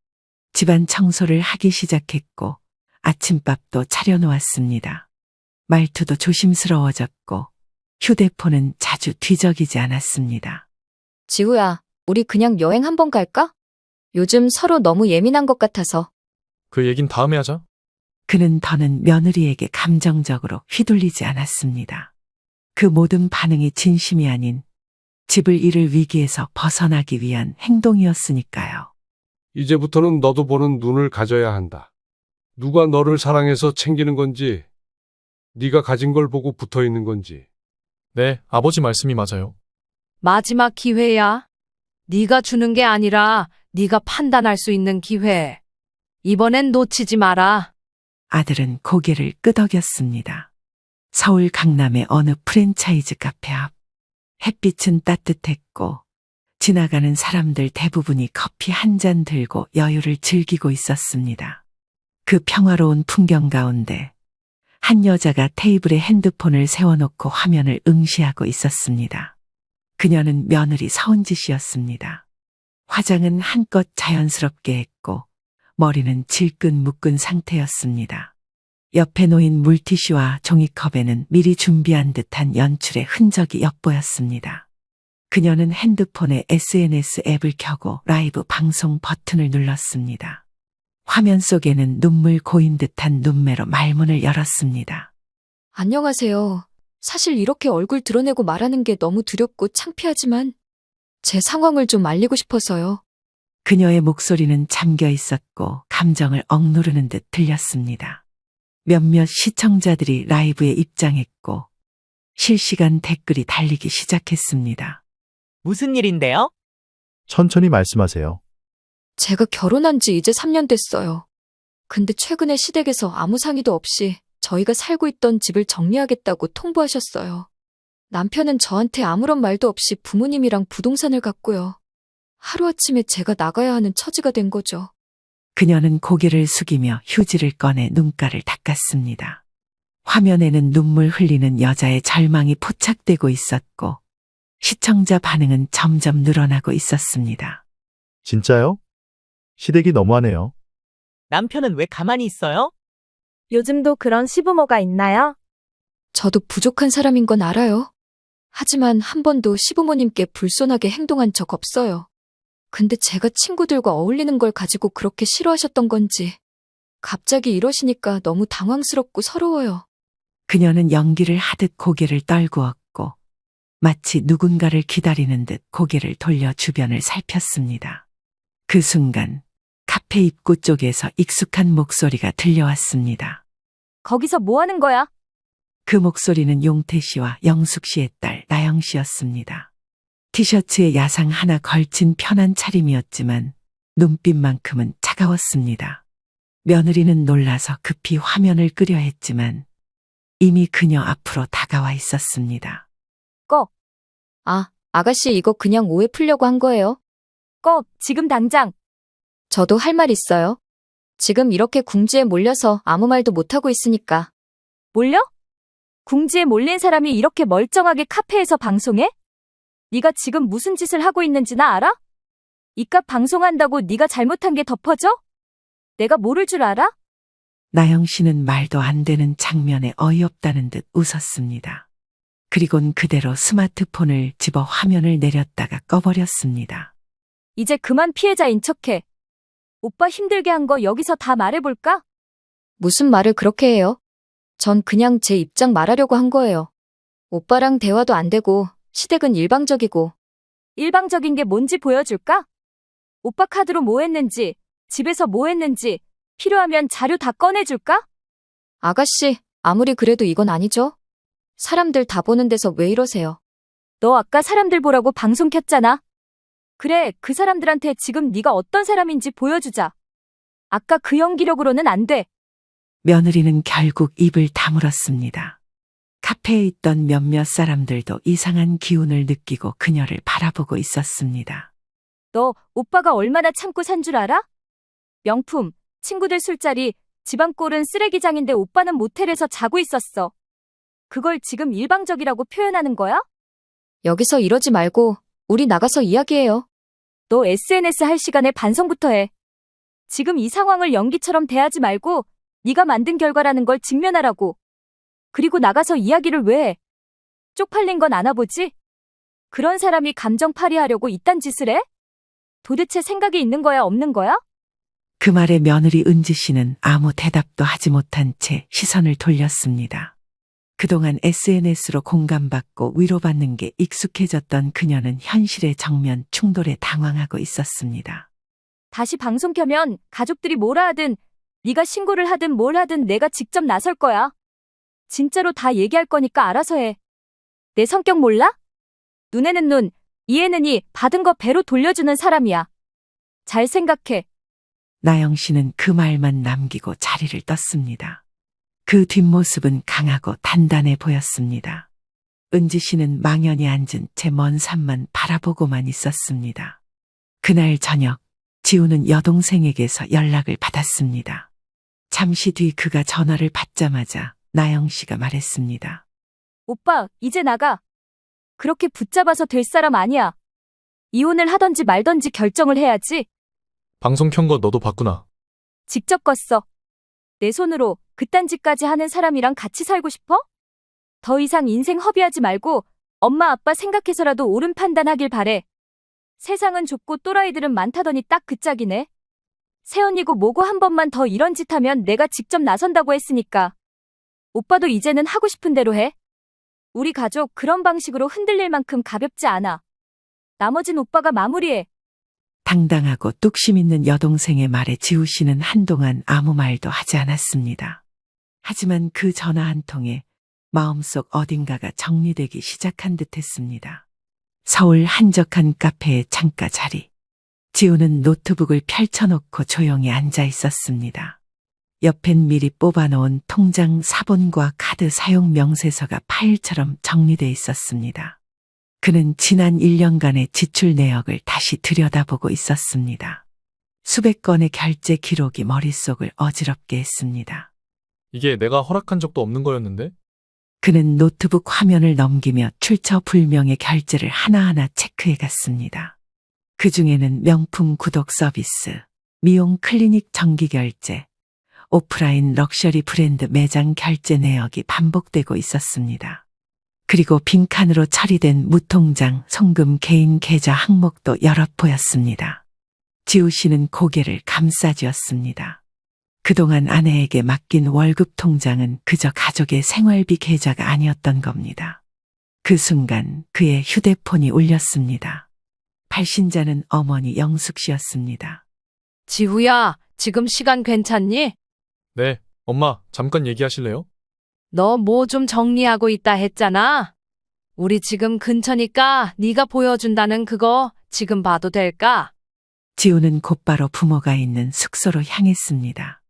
집안 청소를 하기 시작했고 아침밥도 차려놓았습니다. 말투도 조심스러워졌고 휴대폰은 자주 뒤적이지 않았습니다. 지우야, 우리 그냥 여행 한번 갈까? 요즘 서로 너무 예민한 것 같아서. 그 얘긴 다음에 하자. 그는 더는 며느리에게 감정적으로 휘둘리지 않았습니다. 그 모든 반응이 진심이 아닌 집을 잃을 위기에서 벗어나기 위한 행동이었으니까요. 이제부터는 너도 보는 눈을 가져야 한다. 누가 너를 사랑해서 챙기는 건지, 네가 가진 걸 보고 붙어 있는 건지. 네, 아버지 말씀이 맞아요. 마지막 기회야. 네가 주는 게 아니라 네가 판단할 수 있는 기회. 이번엔 놓치지 마라. 아들은 고개를 끄덕였습니다. 서울 강남의 어느 프랜차이즈 카페 앞. 햇빛은 따뜻했고 지나가는 사람들 대부분이 커피 한 잔 들고 여유를 즐기고 있었습니다. 그 평화로운 풍경 가운데 한 여자가 테이블에 핸드폰을 세워놓고 화면을 응시하고 있었습니다. 그녀는 며느리 서은지 씨였습니다. 화장은 한껏 자연스럽게 했고 머리는 질끈 묶은 상태였습니다. 옆에 놓인 물티슈와 종이컵에는 미리 준비한 듯한 연출의 흔적이 엿보였습니다. 그녀는 핸드폰에 SNS 앱을 켜고 라이브 방송 버튼을 눌렀습니다. 화면 속에는 눈물 고인 듯한 눈매로 말문을 열었습니다. 안녕하세요. 사실 이렇게 얼굴 드러내고 말하는 게 너무 두렵고 창피하지만 제 상황을 좀 알리고 싶어서요. 그녀의 목소리는 잠겨 있었고 감정을 억누르는 듯 들렸습니다. 몇몇 시청자들이 라이브에 입장했고 실시간 댓글이 달리기 시작했습니다. 무슨 일인데요? 천천히 말씀하세요. 제가 결혼한 지 이제 3년 됐어요. 근데 최근에 시댁에서 아무 상의도 없이 저희가 살고 있던 집을 정리하겠다고 통보하셨어요. 남편은 저한테 아무런 말도 없이 부모님이랑 부동산을 갔고요. 하루아침에 제가 나가야 하는 처지가 된 거죠. 그녀는 고개를 숙이며 휴지를 꺼내 눈가를 닦았습니다. 화면에는 눈물 흘리는 여자의 절망이 포착되고 있었고 시청자 반응은 점점 늘어나고 있었습니다. 진짜요? 시댁이 너무하네요. 남편은 왜 가만히 있어요? 요즘도 그런 시부모가 있나요? 저도 부족한 사람인 건 알아요. 하지만 한 번도 시부모님께 불손하게 행동한 적 없어요. 근데 제가 친구들과 어울리는 걸 가지고 그렇게 싫어하셨던 건지 갑자기 이러시니까 너무 당황스럽고 서러워요. 그녀는 연기를 하듯 고개를 떨구었고 마치 누군가를 기다리는 듯 고개를 돌려 주변을 살폈습니다. 그 순간 카페 입구 쪽에서 익숙한 목소리가 들려왔습니다. 거기서 뭐 하는 거야? 그 목소리는 용태 씨와 영숙 씨의 딸 나영 씨였습니다. 티셔츠에 야상 하나 걸친 편한 차림이었지만 눈빛만큼은 차가웠습니다. 며느리는 놀라서 급히 화면을 끄려 했지만 이미 그녀 앞으로 다가와 있었습니다. 아, 아가씨 이거 그냥 오해 풀려고 한 거예요. 꺼, 지금 당장. 저도 할 말 있어요. 지금 이렇게 궁지에 몰려서 아무 말도 못하고 있으니까. 몰려? 궁지에 몰린 사람이 이렇게 멀쩡하게 카페에서 방송해? 네가 지금 무슨 짓을 하고 있는지 나 알아? 이깟 방송한다고 네가 잘못한 게 덮어져? 내가 모를 줄 알아? 나영 씨는 말도 안 되는 장면에 어이없다는 듯 웃었습니다. 그리곤 그대로 스마트폰을 집어 화면을 내렸다가 꺼버렸습니다. 이제 그만 피해자인 척해. 오빠 힘들게 한 거 여기서 다 말해볼까? 무슨 말을 그렇게 해요? 전 그냥 제 입장 말하려고 한 거예요. 오빠랑 대화도 안 되고 시댁은 일방적이고. 일방적인 게 뭔지 보여줄까? 오빠 카드로 뭐 했는지, 집에서 뭐 했는지, 필요하면 자료 다 꺼내줄까? 아가씨, 아무리 그래도 이건 아니죠? 사람들 다 보는 데서 왜 이러세요? 너 아까 사람들 보라고 방송 켰잖아. 그래, 그 사람들한테 지금 네가 어떤 사람인지 보여주자. 아까 그 연기력으로는 안 돼. 며느리는 결국 입을 다물었습니다. 카페에 있던 몇몇 사람들도 이상한 기운을 느끼고 그녀를 바라보고 있었습니다. 너 오빠가 얼마나 참고 산 줄 알아? 명품, 친구들 술자리, 집안 꼴은 쓰레기장인데 오빠는 모텔에서 자고 있었어. 그걸 지금 일방적이라고 표현하는 거야? 여기서 이러지 말고 우리 나가서 이야기해요. 너 SNS 할 시간에 반성부터 해. 지금 이 상황을 연기처럼 대하지 말고 네가 만든 결과라는 걸 직면하라고. 그리고 나가서 이야기를 왜 해? 쪽팔린 건 아나보지? 그런 사람이 감정 파리하려고 이딴 짓을 해? 도대체 생각이 있는 거야, 없는 거야? 그 말에 며느리 은지 씨는 아무 대답도 하지 못한 채 시선을 돌렸습니다. 그동안 SNS로 공감받고 위로받는 게 익숙해졌던 그녀는 현실의 정면 충돌에 당황하고 있었습니다. 다시 방송 켜면 가족들이 뭐라 하든 네가 신고를 하든 뭘 하든 내가 직접 나설 거야. 진짜로 다 얘기할 거니까 알아서 해. 내 성격 몰라? 눈에는 눈, 이에는 이, 받은 거 배로 돌려주는 사람이야. 잘 생각해. 나영 씨는 그 말만 남기고 자리를 떴습니다. 그 뒷모습은 강하고 단단해 보였습니다. 은지 씨는 망연히 앉은 채 먼 산만 바라보고만 있었습니다. 그날 저녁, 지우는 여동생에게서 연락을 받았습니다. 잠시 뒤 그가 전화를 받자마자 나영 씨가 말했습니다. 오빠, 이제 나가. 그렇게 붙잡아서 될 사람 아니야. 이혼을 하던지 말던지 결정을 해야지. 방송 켠 거 너도 봤구나. 직접 껐어. 내 손으로 그딴 짓까지 하는 사람이랑 같이 살고 싶어? 더 이상 인생 허비하지 말고 엄마 아빠 생각해서라도 옳은 판단하길 바래. 세상은 좁고 또라이들은 많다더니 딱 그 짝이네. 새언니고 뭐고 한 번만 더 이런 짓 하면 내가 직접 나선다고 했으니까. 오빠도 이제는 하고 싶은 대로 해. 우리 가족 그런 방식으로 흔들릴 만큼 가볍지 않아. 나머진 오빠가 마무리해. 당당하고 뚝심 있는 여동생의 말에 지우 씨는 한동안 아무 말도 하지 않았습니다. 하지만 그 전화 한 통에 마음속 어딘가가 정리되기 시작한 듯 했습니다. 서울 한적한 카페의 창가 자리. 지우는 노트북을 펼쳐놓고 조용히 앉아 있었습니다. 옆엔 미리 뽑아놓은 통장 사본과 카드 사용 명세서가 파일처럼 정리돼 있었습니다. 그는 지난 1년간의 지출 내역을 다시 들여다보고 있었습니다. 수백 건의 결제 기록이 머릿속을 어지럽게 했습니다. 이게 내가 허락한 적도 없는 거였는데? 그는 노트북 화면을 넘기며 출처 불명의 결제를 하나하나 체크해 갔습니다. 그 중에는 명품 구독 서비스, 미용 클리닉 정기 결제, 오프라인 럭셔리 브랜드 매장 결제 내역이 반복되고 있었습니다. 그리고 빈칸으로 처리된 무통장, 송금 개인 계좌 항목도 여럿 보였습니다. 지우 씨는 고개를 감싸쥐었습니다. 그동안 아내에게 맡긴 월급 통장은 그저 가족의 생활비 계좌가 아니었던 겁니다. 그 순간 그의 휴대폰이 울렸습니다. 발신자는 어머니 영숙 씨였습니다. 지후야, 지금 시간 괜찮니? 네, 엄마, 잠깐 얘기하실래요? 너 뭐 좀 정리하고 있다 했잖아. 우리 지금 근처니까 네가 보여준다는 그거 지금 봐도 될까? 지우는 곧바로 부모가 있는 숙소로 향했습니다.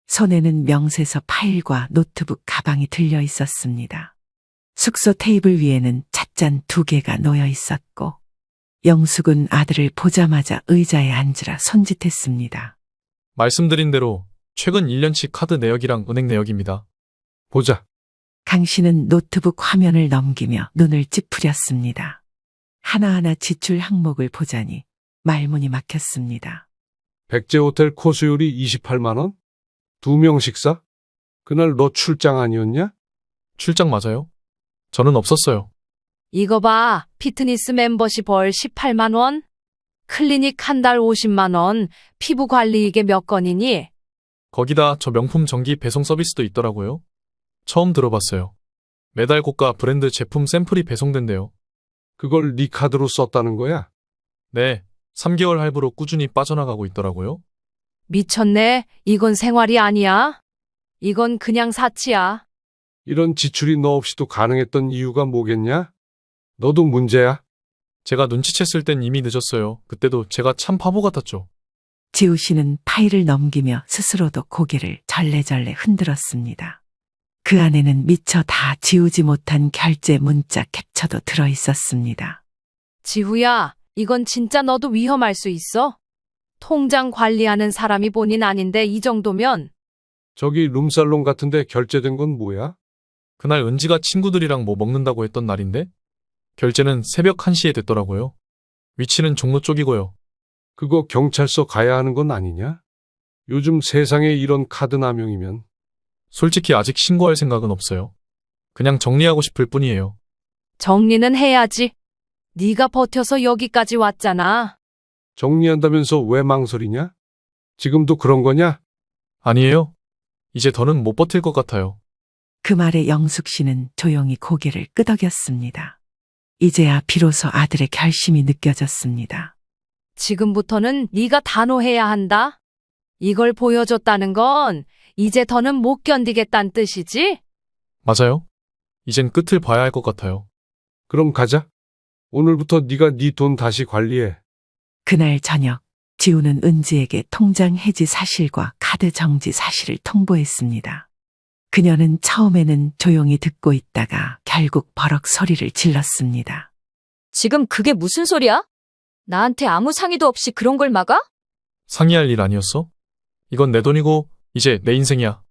손에는 명세서 파일과 노트북 가방이 들려 있었습니다. 숙소 테이블 위에는 찻잔 2개가 놓여 있었고, 영숙은 아들을 보자마자 의자에 앉으라 손짓했습니다. 말씀드린 대로 최근 1년치 카드 내역이랑 은행 내역입니다. 보자. 강 씨는 노트북 화면을 넘기며 눈을 찌푸렸습니다. 하나하나 지출 항목을 보자니 말문이 막혔습니다. 백제 호텔 코스요리 28만 원? 2명 식사? 그날 너 출장 아니었냐? 출장 맞아요? 저는 없었어요. 이거 봐. 피트니스 멤버십 월 18만 원? 클리닉 한 달 50만 원? 피부 관리 이게 몇 건이니? 거기다 저 명품 전기 배송 서비스도 있더라고요. 처음 들어봤어요. 매달 고가 브랜드 제품 샘플이 배송된대요. 그걸 네 카드로 썼다는 거야? 네, 3개월 할부로 꾸준히 빠져나가고 있더라고요. 미쳤네. 이건 생활이 아니야. 이건 그냥 사치야. 이런 지출이 너 없이도 가능했던 이유가 뭐겠냐? 너도 문제야? 제가 눈치챘을 땐 이미 늦었어요. 그때도 제가 참 바보 같았죠. 지우 씨는 파일을 넘기며 스스로도 고개를 절레절레 흔들었습니다. 그 안에는 미처 다 지우지 못한 결제 문자 캡처도 들어 있었습니다. 지후야, 이건 진짜 너도 위험할 수 있어. 통장 관리하는 사람이 본인 아닌데 이 정도면 저기 룸살롱 같은데 결제된 건 뭐야? 그날 은지가 친구들이랑 뭐 먹는다고 했던 날인데 결제는 새벽 1시에 됐더라고요. 위치는 종로 쪽이고요. 그거 경찰서 가야 하는 건 아니냐? 요즘 세상에 이런 카드 남용이면. 솔직히 아직 신고할 생각은 없어요. 그냥 정리하고 싶을 뿐이에요. 정리는 해야지. 네가 버텨서 여기까지 왔잖아. 정리한다면서 왜 망설이냐? 지금도 그런 거냐? 아니에요. 이제 더는 못 버틸 것 같아요. 그 말에 영숙 씨는 조용히 고개를 끄덕였습니다. 이제야 비로소 아들의 결심이 느껴졌습니다. 지금부터는 네가 단호해야 한다. 이걸 보여줬다는 건 이제 더는 못 견디겠다는 뜻이지? 맞아요. 이젠 끝을 봐야 할 것 같아요. 그럼 가자. 오늘부터 네가 네 돈 다시 관리해. 그날 저녁 지우는 은지에게 통장 해지 사실과 카드 정지 사실을 통보했습니다. 그녀는 처음에는 조용히 듣고 있다가 결국 버럭 소리를 질렀습니다. 지금 그게 무슨 소리야? 나한테 아무 상의도 없이 그런 걸 막아? 상의할 일 아니었어? 이건 내 돈이고 이제 내 인생이야.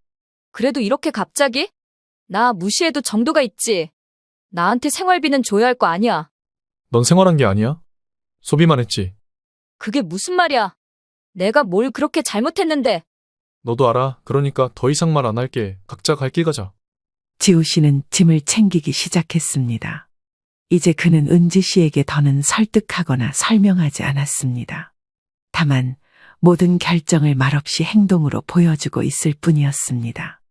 그래도 이렇게 갑자기? 나 무시해도 정도가 있지. 나한테 생활비는 줘야 할 거 아니야. 넌 생활한 게 아니야? 소비만 했지. 그게 무슨 말이야? 내가 뭘 그렇게 잘못했는데. 너도 알아. 그러니까 더 이상 말 안 할게. 각자 갈 길 가자. 지우 씨는 짐을 챙기기 시작했습니다. 이제 그는 은지 씨에게 더는 설득하거나 설명하지 않았습니다. 다만 모든 결정을 말없이 행동으로 보여주고 있을 뿐이었습니다.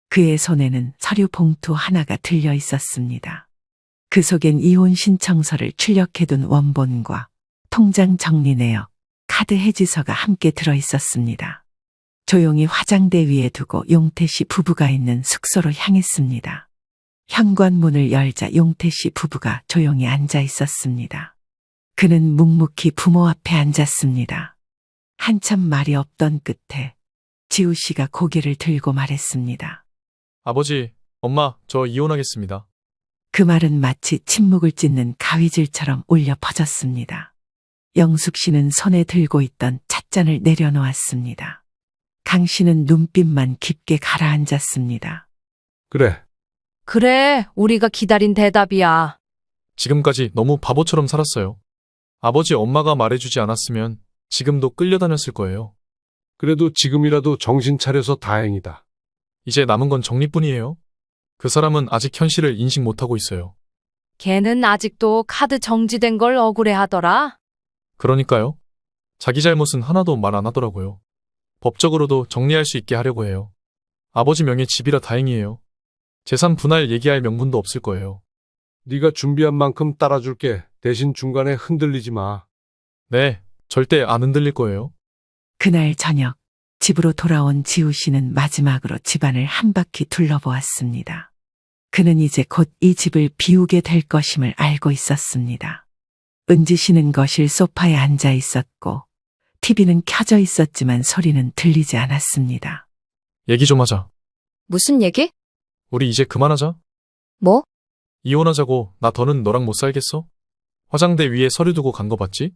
그의 손에는 서류 봉투 하나가 들려 있었습니다. 그 속엔 이혼 신청서를 출력해둔 원본과 통장 정리 내역, 카드 해지서가 함께 들어 있었습니다. 조용히 화장대 위에 두고 용태 씨 부부가 있는 숙소로 향했습니다. 현관문을 열자 용태 씨 부부가 조용히 앉아 있었습니다. 그는 묵묵히 부모 앞에 앉았습니다. 한참 말이 없던 끝에 지우 씨가 고개를 들고 말했습니다. 아버지, 엄마, 저 이혼하겠습니다. 그 말은 마치 침묵을 찢는 가위질처럼 울려 퍼졌습니다. 영숙 씨는 손에 들고 있던 찻잔을 내려놓았습니다. 강 씨는 눈빛만 깊게 가라앉았습니다. 그래. 그래, 우리가 기다린 대답이야. 지금까지 너무 바보처럼 살았어요. 아버지, 엄마가 말해주지 않았으면 지금도 끌려다녔을 거예요. 그래도 지금이라도 정신 차려서 다행이다. 이제 남은 건 정리뿐이에요. 그 사람은 아직 현실을 인식 못하고 있어요. 걔는 아직도 카드 정지된 걸 억울해하더라. 그러니까요. 자기 잘못은 하나도 말 안 하더라고요. 법적으로도 정리할 수 있게 하려고 해요. 아버지 명의 집이라 다행이에요. 재산 분할 얘기할 명분도 없을 거예요. 네가 준비한 만큼 따라줄게. 대신 중간에 흔들리지 마. 네, 절대 안 흔들릴 거예요. 그날 저녁 집으로 돌아온 지우 씨는 마지막으로 집안을 한 바퀴 둘러보았습니다. 그는 이제 곧 이 집을 비우게 될 것임을 알고 있었습니다. 은지 씨는 거실 소파에 앉아 있었고 TV는 켜져 있었지만 소리는 들리지 않았습니다. 얘기 좀 하자. 무슨 얘기? 우리 이제 그만하자. 뭐? 이혼하자고. 나 더는 너랑 못 살겠어. 화장대 위에 서류 두고 간 거 봤지?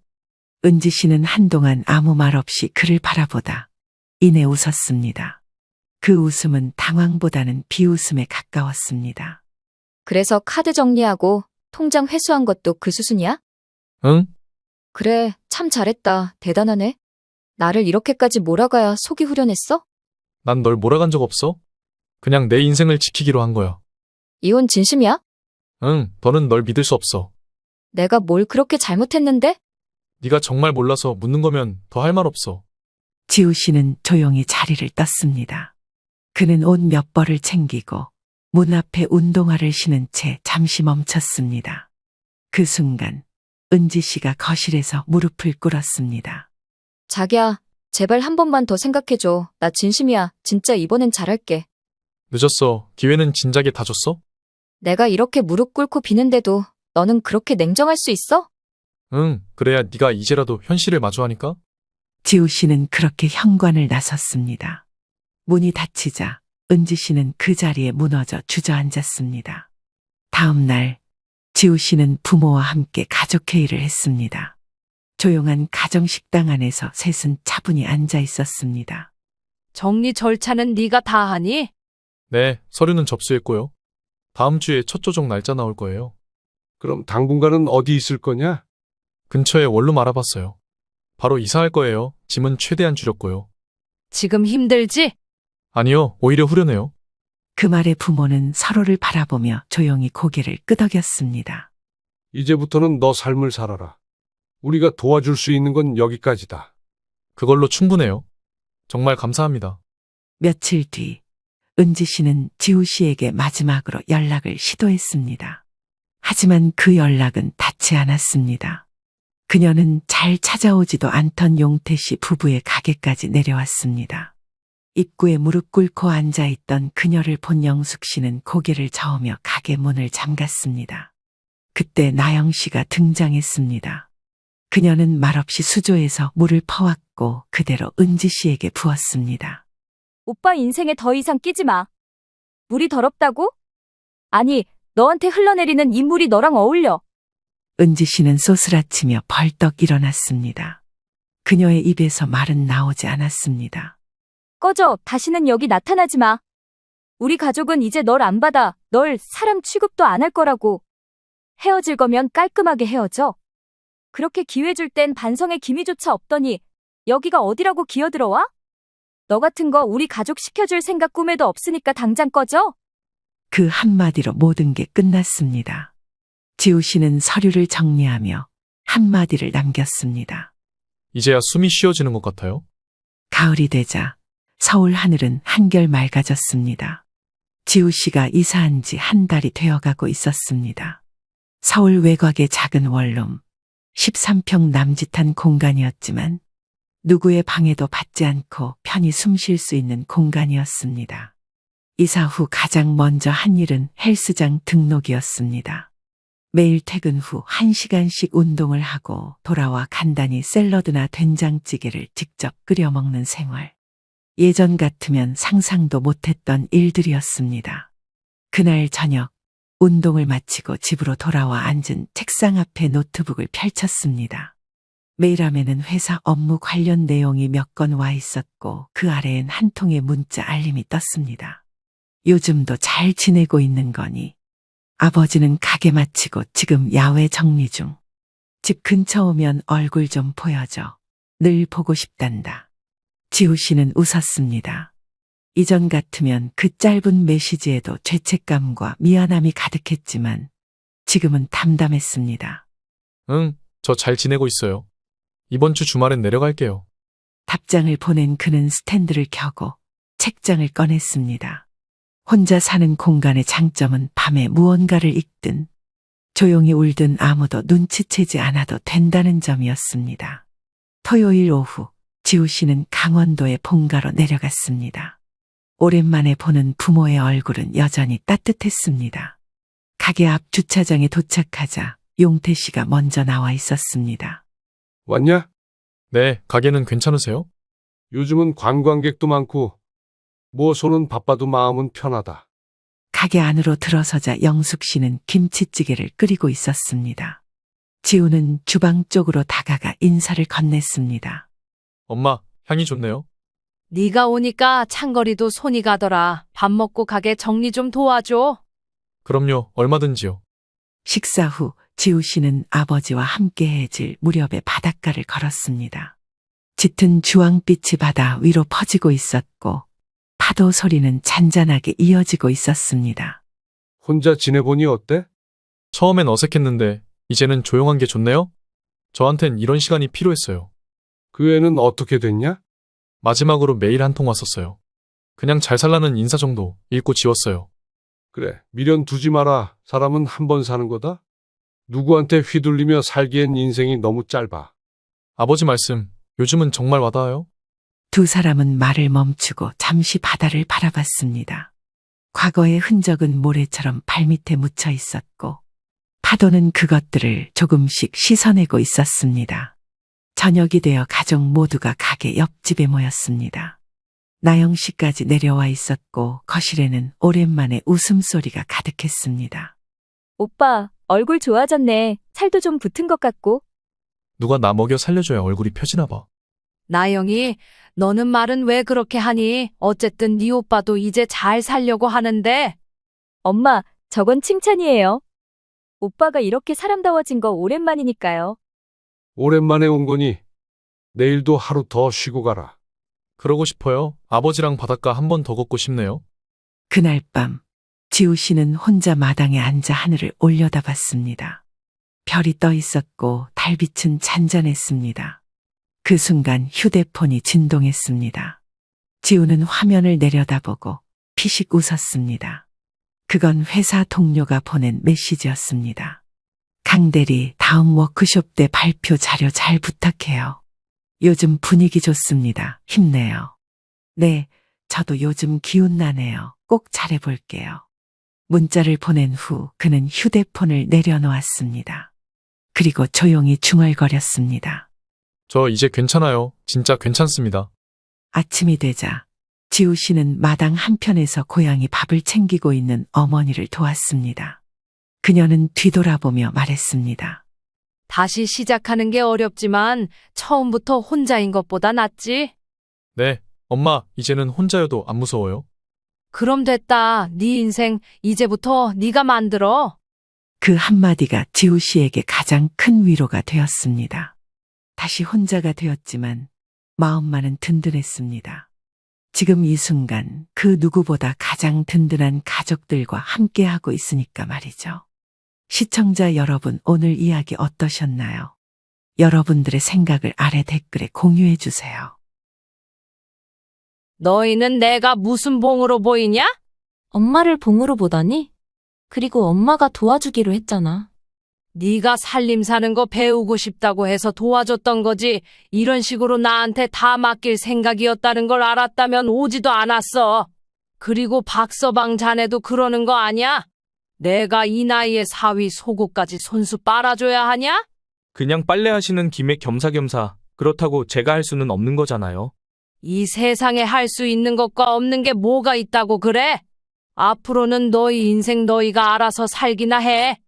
은지 씨는 한동안 아무 말 없이 그를 바라보다 이내 웃었습니다. 그 웃음은 당황보다는 비웃음에 가까웠습니다. 그래서 카드 정리하고 통장 회수한 것도 그 수순이야? 응? 그래, 참 잘했다. 대단하네. 나를 이렇게까지 몰아가야 속이 후련했어? 난 널 몰아간 적 없어. 그냥 내 인생을 지키기로 한 거야. 이혼 진심이야? 응, 더는 널 믿을 수 없어. 내가 뭘 그렇게 잘못했는데? 네가 정말 몰라서 묻는 거면 더 할 말 없어. 지우 씨는 조용히 자리를 떴습니다. 그는 옷 몇 벌을 챙기고 문 앞에 운동화를 신은 채 잠시 멈췄습니다. 그 순간 은지 씨가 거실에서 무릎을 꿇었습니다. 자기야, 제발 한 번만 더 생각해줘. 나 진심이야. 진짜 이번엔 잘할게. 늦었어. 기회는 진작에 다 줬어? 내가 이렇게 무릎 꿇고 비는데도 너는 그렇게 냉정할 수 있어? 응, 그래야 네가 이제라도 현실을 마주하니까. 지우 씨는 그렇게 현관을 나섰습니다. 문이 닫히자 은지 씨는 그 자리에 무너져 주저앉았습니다. 다음 날 지우 씨는 부모와 함께 가족회의를 했습니다. 조용한 가정식당 안에서 셋은 차분히 앉아 있었습니다. 정리 절차는 네가 다 하니? 네, 서류는 접수했고요. 다음 주에 첫 조정 날짜 나올 거예요. 그럼 당분간은 어디 있을 거냐? 근처에 원룸 알아봤어요. 바로 이사할 거예요. 짐은 최대한 줄였고요. 지금 힘들지? 아니요, 오히려 후련해요. 그 말에 부모는 서로를 바라보며 조용히 고개를 끄덕였습니다. 이제부터는 너 삶을 살아라. 우리가 도와줄 수 있는 건 여기까지다. 그걸로 충분해요. 정말 감사합니다. 며칠 뒤 은지 씨는 지우 씨에게 마지막으로 연락을 시도했습니다. 하지만 그 연락은 닿지 않았습니다. 그녀는 잘 찾아오지도 않던 용태 씨 부부의 가게까지 내려왔습니다. 입구에 무릎 꿇고 앉아있던 그녀를 본 영숙 씨는 고개를 저으며 가게 문을 잠갔습니다. 그때 나영 씨가 등장했습니다. 그녀는 말없이 수조에서 물을 퍼왔고 그대로 은지 씨에게 부었습니다. 오빠 인생에 더 이상 끼지 마. 물이 더럽다고? 아니, 너한테 흘러내리는 이 물이 너랑 어울려. 은지 씨는 소스라치며 벌떡 일어났습니다. 그녀의 입에서 말은 나오지 않았습니다. 꺼져, 다시는 여기 나타나지 마. 우리 가족은 이제 널 안 받아. 널 사람 취급도 안 할 거라고. 헤어질 거면 깔끔하게 헤어져. 그렇게 기회 줄 땐 반성의 기미조차 없더니 여기가 어디라고 기어들어와? 너 같은 거 우리 가족 시켜줄 생각 꿈에도 없으니까 당장 꺼져. 그 한마디로 모든 게 끝났습니다. 지우 씨는 서류를 정리하며 한마디를 남겼습니다. 이제야 숨이 쉬어지는 것 같아요. 가을이 되자 서울 하늘은 한결 맑아졌습니다. 지우 씨가 이사한 지 한 달이 되어가고 있었습니다. 서울 외곽의 작은 원룸, 13평 남짓한 공간이었지만 누구의 방해도 받지 않고 편히 숨 쉴 수 있는 공간이었습니다. 이사 후 가장 먼저 한 일은 헬스장 등록이었습니다. 매일 퇴근 후 1시간씩 운동을 하고 돌아와 간단히 샐러드나 된장찌개를 직접 끓여 먹는 생활. 예전 같으면 상상도 못했던 일들이었습니다. 그날 저녁 운동을 마치고 집으로 돌아와 앉은 책상 앞에 노트북을 펼쳤습니다. 메일함에는 회사 업무 관련 내용이 몇 건 와 있었고 그 아래엔 한 통의 문자 알림이 떴습니다. 요즘도 잘 지내고 있는 거니? 아버지는 가게 마치고 지금 야외 정리 중. 집 근처 오면 얼굴 좀 보여줘. 늘 보고 싶단다. 지우 씨는 웃었습니다. 이전 같으면 그 짧은 메시지에도 죄책감과 미안함이 가득했지만 지금은 담담했습니다. 응, 저 잘 지내고 있어요. 이번 주 주말엔 내려갈게요. 답장을 보낸 그는 스탠드를 켜고 책장을 꺼냈습니다. 혼자 사는 공간의 장점은 밤에 무언가를 읽든 조용히 울든 아무도 눈치채지 않아도 된다는 점이었습니다. 토요일 오후 지우 씨는 강원도의 본가로 내려갔습니다. 오랜만에 보는 부모의 얼굴은 여전히 따뜻했습니다. 가게 앞 주차장에 도착하자 용태 씨가 먼저 나와 있었습니다. 왔냐? 네, 가게는 괜찮으세요? 요즘은 관광객도 많고 뭐 손은 바빠도 마음은 편하다. 가게 안으로 들어서자 영숙 씨는 김치찌개를 끓이고 있었습니다. 지우는 주방 쪽으로 다가가 인사를 건넸습니다. 엄마, 향이 좋네요. 네가 오니까 창거리도 손이 가더라. 밥 먹고 가게 정리 좀 도와줘. 그럼요, 얼마든지요. 식사 후 지우 씨는 아버지와 함께 해질 무렵에 바닷가를 걸었습니다. 짙은 주황빛이 바다 위로 퍼지고 있었고 파도 소리는 잔잔하게 이어지고 있었습니다. 혼자 지내보니 어때? 처음엔 어색했는데 이제는 조용한 게 좋네요. 저한텐 이런 시간이 필요했어요. 그 애는 어떻게 됐냐? 마지막으로 메일 한 통 왔었어요. 그냥 잘 살라는 인사 정도 읽고 지웠어요. 그래, 미련 두지 마라. 사람은 한 번 사는 거다. 누구한테 휘둘리며 살기엔 인생이 너무 짧아. 아버지 말씀, 요즘은 정말 와닿아요. 두 사람은 말을 멈추고 잠시 바다를 바라봤습니다. 과거의 흔적은 모래처럼 발밑에 묻혀 있었고 파도는 그것들을 조금씩 씻어내고 있었습니다. 저녁이 되어 가족 모두가 가게 옆집에 모였습니다. 나영 씨까지 내려와 있었고 거실에는 오랜만에 웃음소리가 가득했습니다. 오빠, 얼굴 좋아졌네. 살도 좀 붙은 것 같고. 누가 나 먹여 살려줘야 얼굴이 펴지나 봐. 나영이, 너는 말은 왜 그렇게 하니? 어쨌든 네 오빠도 이제 잘 살려고 하는데. 엄마, 저건 칭찬이에요. 오빠가 이렇게 사람다워진 거 오랜만이니까요. 오랜만에 온 거니 내일도 하루 더 쉬고 가라. 그러고 싶어요. 아버지랑 바닷가 한 번 더 걷고 싶네요. 그날 밤 지우 씨는 혼자 마당에 앉아 하늘을 올려다봤습니다. 별이 떠 있었고 달빛은 잔잔했습니다. 그 순간 휴대폰이 진동했습니다. 지우는 화면을 내려다보고 피식 웃었습니다. 그건 회사 동료가 보낸 메시지였습니다. 강대리, 다음 워크숍 때 발표 자료 잘 부탁해요. 요즘 분위기 좋습니다. 힘내요. 네, 저도 요즘 기운 나네요. 꼭 잘해볼게요. 문자를 보낸 후 그는 휴대폰을 내려놓았습니다. 그리고 조용히 중얼거렸습니다. 저 이제 괜찮아요. 진짜 괜찮습니다. 아침이 되자 지우 씨는 마당 한편에서 고양이 밥을 챙기고 있는 어머니를 도왔습니다. 그녀는 뒤돌아보며 말했습니다. 다시 시작하는 게 어렵지만 처음부터 혼자인 것보다 낫지? 네, 엄마, 이제는 혼자여도 안 무서워요. 그럼 됐다. 네 인생 이제부터 네가 만들어. 그 한마디가 지우 씨에게 가장 큰 위로가 되었습니다. 다시 혼자가 되었지만 마음만은 든든했습니다. 지금 이 순간 그 누구보다 가장 든든한 가족들과 함께하고 있으니까 말이죠. 시청자 여러분, 오늘 이야기 어떠셨나요? 여러분들의 생각을 아래 댓글에 공유해 주세요. 너희는 내가 무슨 봉으로 보이냐? 엄마를 봉으로 보다니? 그리고 엄마가 도와주기로 했잖아. 네가 살림 사는 거 배우고 싶다고 해서 도와줬던 거지. 이런 식으로 나한테 다 맡길 생각이었다는 걸 알았다면 오지도 않았어. 그리고 박서방 자네도 그러는 거 아냐? 내가 이 나이에 사위 속옷까지 손수 빨아줘야 하냐? 그냥 빨래하시는 김에 겸사겸사. 그렇다고 제가 할 수는 없는 거잖아요. 이 세상에 할 수 있는 것과 없는 게 뭐가 있다고 그래? 앞으로는 너희 인생 너희가 알아서 살기나 해.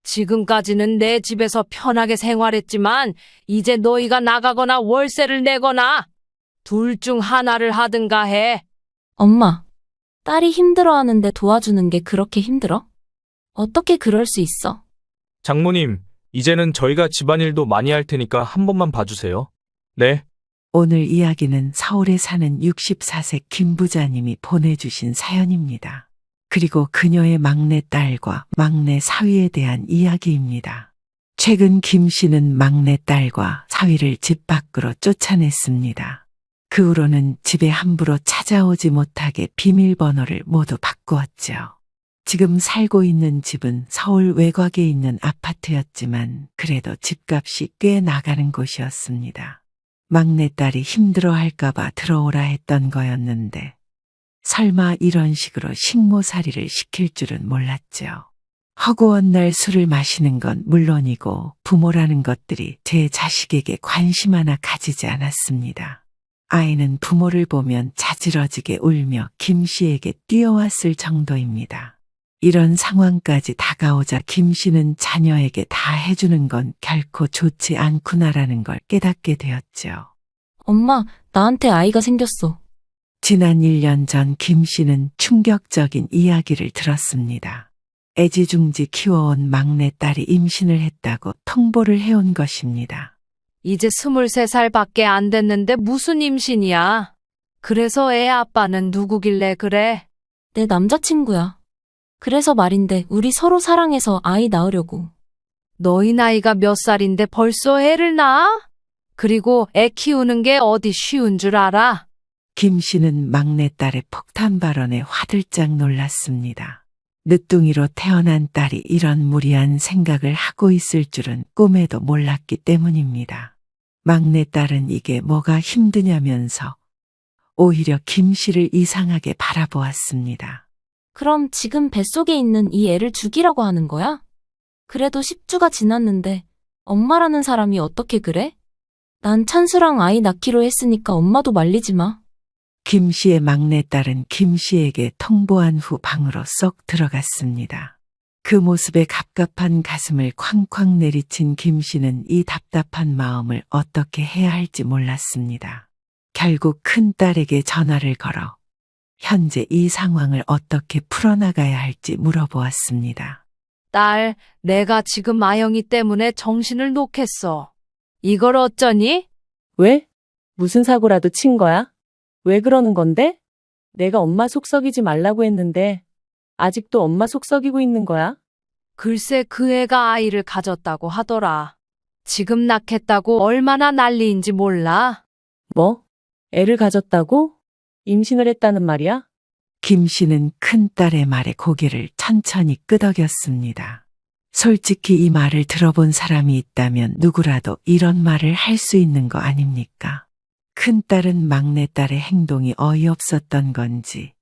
지금까지는 내 집에서 편하게 생활했지만 이제 너희가 나가거나 월세를 내거나 둘 중 하나를 하든가 해. 엄마, 딸이 힘들어하는데 도와주는 게 그렇게 힘들어? 어떻게 그럴 수 있어? 장모님, 이제는 저희가 집안일도 많이 할 테니까 한 번만 봐주세요. 네. 오늘 이야기는 서울에 사는 64세 김 부자님이 보내주신 사연입니다. 그리고 그녀의 막내딸과 막내 사위에 대한 이야기입니다. 최근 김 씨는 막내딸과 사위를 집 밖으로 쫓아냈습니다. 그 후로는 집에 함부로 찾아오지 못하게 비밀번호를 모두 바꾸었죠. 지금 살고 있는 집은 서울 외곽에 있는 아파트였지만 그래도 집값이 꽤 나가는 곳이었습니다. 막내딸이 힘들어할까봐 들어오라 했던 거였는데 설마 이런 식으로 식모살이를 시킬 줄은 몰랐죠. 허구한 날 술을 마시는 건 물론이고 부모라는 것들이 제 자식에게 관심 하나 가지지 않았습니다. 아이는 부모를 보면 자지러지게 울며 김 씨에게 뛰어왔을 정도입니다. 이런 상황까지 다가오자 김 씨는 자녀에게 다 해주는 건 결코 좋지 않구나라는 걸 깨닫게 되었죠. 엄마, 나한테 아이가 생겼어. 지난 1년 전 김 씨는 충격적인 이야기를 들었습니다. 애지중지 키워온 막내딸이 임신을 했다고 통보를 해온 것입니다. 이제 23살밖에 안 됐는데 무슨 임신이야? 그래서 애 아빠는 누구길래 그래? 내 남자친구야. 그래서 말인데 우리 서로 사랑해서 아이 낳으려고. 너희 나이가 몇 살인데 벌써 애를 낳아? 그리고 애 키우는 게 어디 쉬운 줄 알아? 김 씨는 막내딸의 폭탄 발언에 화들짝 놀랐습니다. 늦둥이로 태어난 딸이 이런 무리한 생각을 하고 있을 줄은 꿈에도 몰랐기 때문입니다. 막내딸은 이게 뭐가 힘드냐면서 오히려 김 씨를 이상하게 바라보았습니다. 그럼 지금 뱃속에 있는 이 애를 죽이라고 하는 거야? 그래도 10주가 지났는데 엄마라는 사람이 어떻게 그래? 난 찬수랑 아이 낳기로 했으니까 엄마도 말리지 마. 김 씨의 막내딸은 김 씨에게 통보한 후 방으로 쏙 들어갔습니다. 그 모습에 갑갑한 가슴을 쾅쾅 내리친 김 씨는 이 답답한 마음을 어떻게 해야 할지 몰랐습니다. 결국 큰딸에게 전화를 걸어 현재 이 상황을 어떻게 풀어나가야 할지 물어보았습니다. 딸, 내가 지금 아영이 때문에 정신을 놓겠어. 이걸 어쩌니? 왜? 무슨 사고라도 친 거야? 왜 그러는 건데? 내가 엄마 속 썩이지 말라고 했는데 아직도 엄마 속 썩이고 있는 거야? 글쎄 그 애가 아이를 가졌다고 하더라. 지금 낳겠다고 얼마나 난리인지 몰라. 뭐? 애를 가졌다고? 임신을 했다는 말이야? 김 씨는 큰딸의 말에 고개를 천천히 끄덕였습니다. 솔직히 이 말을 들어본 사람이 있다면 누구라도 이런 말을 할 수 있는 거 아닙니까? 큰딸은 막내딸의 행동이 어이없었던 건지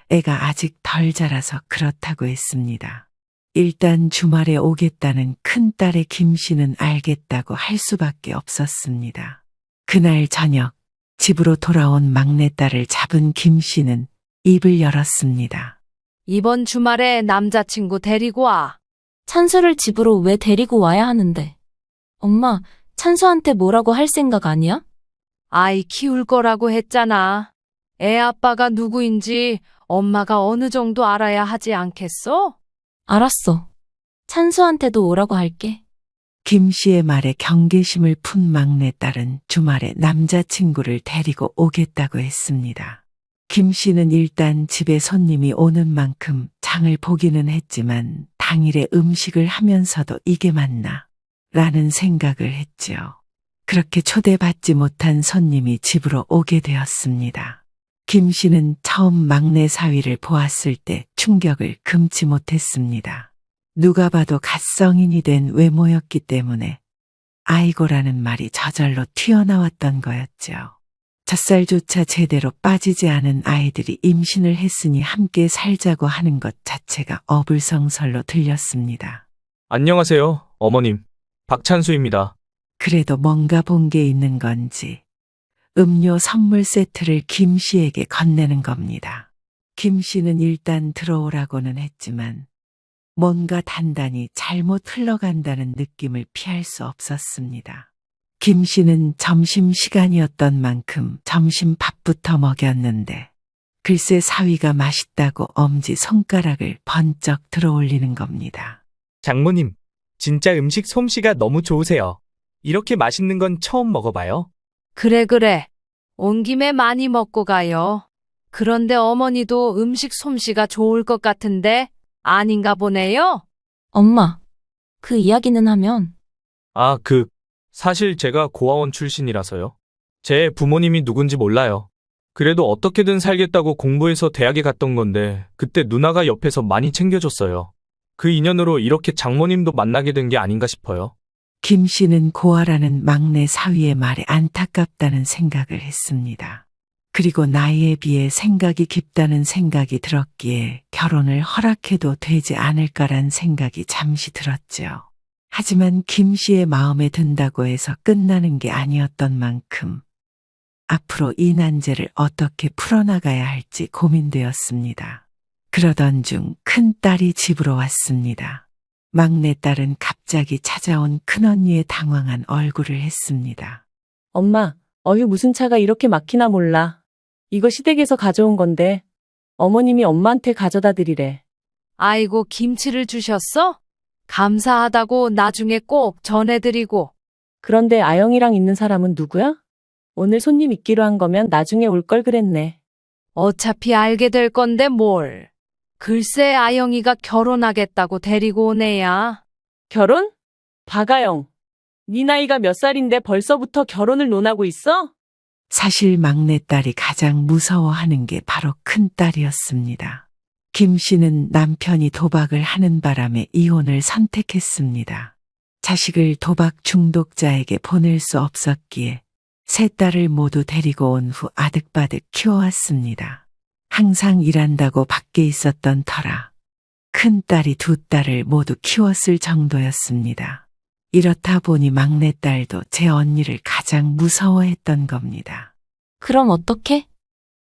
애가 아직 덜 자라서 그렇다고 했습니다. 일단 주말에 오겠다는 큰딸의 김 씨는 알겠다고 할 수밖에 없었습니다. 그날 저녁 집으로 돌아온 막내딸을 잡은 김 씨는 입을 열었습니다. 이번 주말에 남자친구 데리고 와. 찬수를 집으로 왜 데리고 와야 하는데? 엄마, 찬수한테 뭐라고 할 생각 아니야? 아이 키울 거라고 했잖아. 애 아빠가 누구인지 엄마가 어느 정도 알아야 하지 않겠어? 알았어. 찬수한테도 오라고 할게. 김 씨의 말에 경계심을 푼 막내딸은 주말에 남자친구를 데리고 오겠다고 했습니다. 김 씨는 일단 집에 손님이 오는 만큼 장을 보기는 했지만 당일에 음식을 하면서도 이게 맞나? 라는 생각을 했죠. 그렇게 초대받지 못한 손님이 집으로 오게 되었습니다. 김 씨는 처음 막내 사위를 보았을 때 충격을 금치 못했습니다. 누가 봐도 갓성인이 된 외모였기 때문에 아이고라는 말이 저절로 튀어나왔던 거였죠. 젖살조차 제대로 빠지지 않은 아이들이 임신을 했으니 함께 살자고 하는 것 자체가 어불성설로 들렸습니다. 안녕하세요, 어머님. 박찬수입니다. 그래도 뭔가 본 게 있는 건지 음료 선물 세트를 김 씨에게 건네는 겁니다. 김 씨는 일단 들어오라고는 했지만 뭔가 단단히 잘못 흘러간다는 느낌을 피할 수 없었습니다. 김 씨는 점심시간이었던 만큼 점심밥부터 먹였는데 글쎄 사위가 맛있다고 엄지 손가락을 번쩍 들어올리는 겁니다. 장모님, 진짜 음식 솜씨가 너무 좋으세요. 이렇게 맛있는 건 처음 먹어봐요. 그래. 온 김에 많이 먹고 가요. 그런데 어머니도 음식 솜씨가 좋을 것 같은데 아닌가 보네요? 엄마, 그 이야기는 하면 사실 제가 고아원 출신이라서요. 제 부모님이 누군지 몰라요. 그래도 어떻게든 살겠다고 공부해서 대학에 갔던 건데 그때 누나가 옆에서 많이 챙겨줬어요. 그 인연으로 이렇게 장모님도 만나게 된 게 아닌가 싶어요. 김 씨는 고아라는 막내 사위의 말에 안타깝다는 생각을 했습니다. 그리고 나이에 비해 생각이 깊다는 생각이 들었기에 결혼을 허락해도 되지 않을까란 생각이 잠시 들었죠. 하지만 김 씨의 마음에 든다고 해서 끝나는 게 아니었던 만큼 앞으로 이 난제를 어떻게 풀어나가야 할지 고민되었습니다. 그러던 중 큰딸이 집으로 왔습니다. 막내딸은 갑자기 찾아온 큰언니의 당황한 얼굴을 했습니다. 엄마, 어휴 무슨 차가 이렇게 막히나 몰라. 이거 시댁에서 가져온 건데 어머님이 엄마한테 가져다 드리래. 아이고, 김치를 주셨어? 감사하다고 나중에 꼭 전해드리고. 그런데 아영이랑 있는 사람은 누구야? 오늘 손님 있기로 한 거면 나중에 올 걸 그랬네. 어차피 알게 될 건데 뭘. 글쎄, 아영이가 결혼하겠다고 데리고 온 애야. 결혼? 박아영, 네 나이가 몇 살인데 벌써부터 결혼을 논하고 있어? 사실 막내딸이 가장 무서워하는 게 바로 큰딸이었습니다. 김 씨는 남편이 도박을 하는 바람에 이혼을 선택했습니다. 자식을 도박 중독자에게 보낼 수 없었기에 세 딸을 모두 데리고 온 후 아득바득 키워왔습니다. 항상 일한다고 밖에 있었던 터라 큰딸이 두 딸을 모두 키웠을 정도였습니다. 이렇다 보니 막내딸도 제 언니를 가장 무서워했던 겁니다. 그럼 어떡해?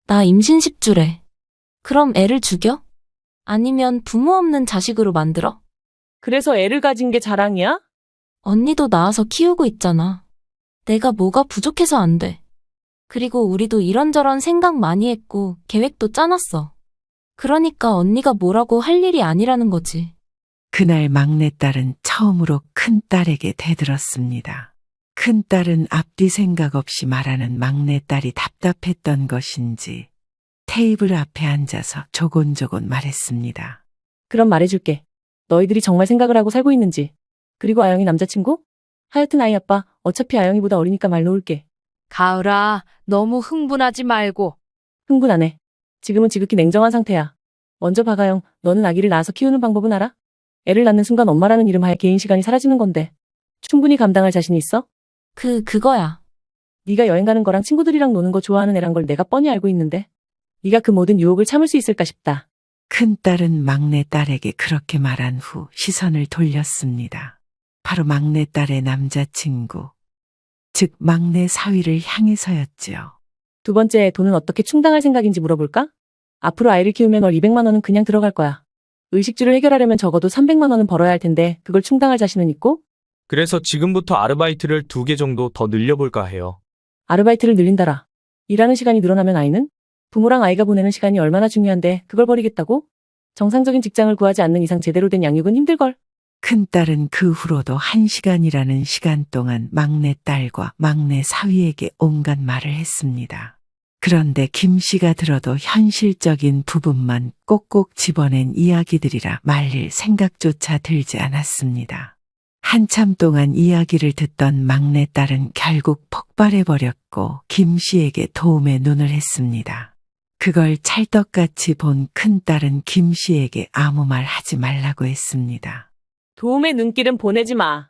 나 임신 10주래. 그럼 애를 죽여? 아니면 부모 없는 자식으로 만들어? 그래서 애를 가진 게 자랑이야? 언니도 낳아서 키우고 있잖아. 내가 뭐가 부족해서 안 돼. 그리고 우리도 이런저런 생각 많이 했고 계획도 짜놨어. 그러니까 언니가 뭐라고 할 일이 아니라는 거지. 그날 막내딸은 처음으로 큰딸에게 대들었습니다. 큰딸은 앞뒤 생각 없이 말하는 막내딸이 답답했던 것인지 테이블 앞에 앉아서 조곤조곤 말했습니다. 그럼 말해줄게. 너희들이 정말 생각을 하고 살고 있는지. 그리고 아영이 남자친구? 하여튼 아이 아빠, 어차피 아영이보다 어리니까 말 놓을게. 가을아, 너무 흥분하지 말고. 흥분 안 해. 지금은 지극히 냉정한 상태야. 먼저 박아영, 너는 아기를 낳아서 키우는 방법은 알아? 애를 낳는 순간 엄마라는 이름 하에 개인 시간이 사라지는 건데 충분히 감당할 자신이 있어? 그거야. 네가 여행 가는 거랑 친구들이랑 노는 거 좋아하는 애란 걸 내가 뻔히 알고 있는데 네가 그 모든 유혹을 참을 수 있을까 싶다. 큰딸은 막내딸에게 그렇게 말한 후 시선을 돌렸습니다. 바로 막내딸의 남자친구, 즉 막내 사위를 향해서였지요. 두 번째, 돈은 어떻게 충당할 생각인지 물어볼까? 앞으로 아이를 키우면 월 200만 원은 그냥 들어갈 거야. 의식주를 해결하려면 적어도 300만 원은 벌어야 할 텐데 그걸 충당할 자신은 있고? 그래서 지금부터 아르바이트를 2개 정도 더 늘려볼까 해요. 아르바이트를 늘린다라. 일하는 시간이 늘어나면 아이는? 부모랑 아이가 보내는 시간이 얼마나 중요한데 그걸 버리겠다고? 정상적인 직장을 구하지 않는 이상 제대로 된 양육은 힘들걸. 큰딸은 그 후로도 1시간이라는 시간 동안 막내딸과 막내 사위에게 온갖 말을 했습니다. 그런데 김 씨가 들어도 현실적인 부분만 꼭꼭 집어낸 이야기들이라 말릴 생각조차 들지 않았습니다. 한참 동안 이야기를 듣던 막내딸은 결국 폭발해버렸고 김 씨에게 도움의 눈을 했습니다. 그걸 찰떡같이 본 큰딸은 김 씨에게 아무 말 하지 말라고 했습니다. 도움의 눈길은 보내지 마.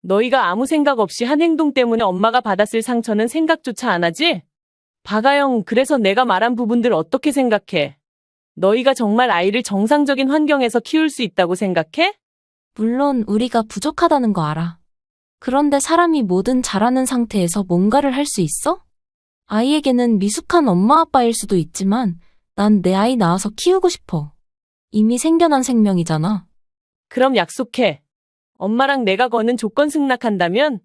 너희가 아무 생각 없이 한 행동 때문에 엄마가 받았을 상처는 생각조차 안 하지? 박아영, 그래서 내가 말한 부분들 어떻게 생각해? 너희가 정말 아이를 정상적인 환경에서 키울 수 있다고 생각해? 물론 우리가 부족하다는 거 알아. 그런데 사람이 뭐든 잘하는 상태에서 뭔가를 할 수 있어? 아이에게는 미숙한 엄마 아빠일 수도 있지만 난 내 아이 낳아서 키우고 싶어. 이미 생겨난 생명이잖아. 그럼 약속해. 엄마랑 내가 거는 조건 승낙한다면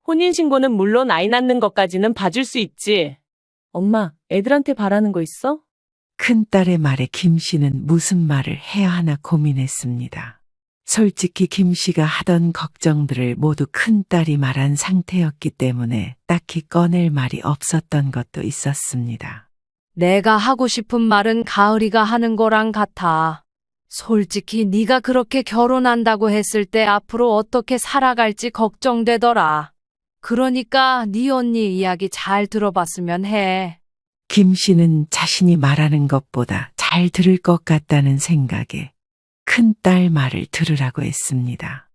혼인신고는 물론 아이 낳는 것까지는 봐줄 수 있지. 엄마, 애들한테 바라는 거 있어? 큰딸의 말에 김 씨는 무슨 말을 해야 하나 고민했습니다. 솔직히 김 씨가 하던 걱정들을 모두 큰딸이 말한 상태였기 때문에 딱히 꺼낼 말이 없었던 것도 있었습니다. 내가 하고 싶은 말은 가을이가 하는 거랑 같아. 솔직히 네가 그렇게 결혼한다고 했을 때 앞으로 어떻게 살아갈지 걱정되더라. 그러니까 네 언니 이야기 잘 들어봤으면 해. 김 씨는 자신이 말하는 것보다 잘 들을 것 같다는 생각에 큰딸 말을 들으라고 했습니다.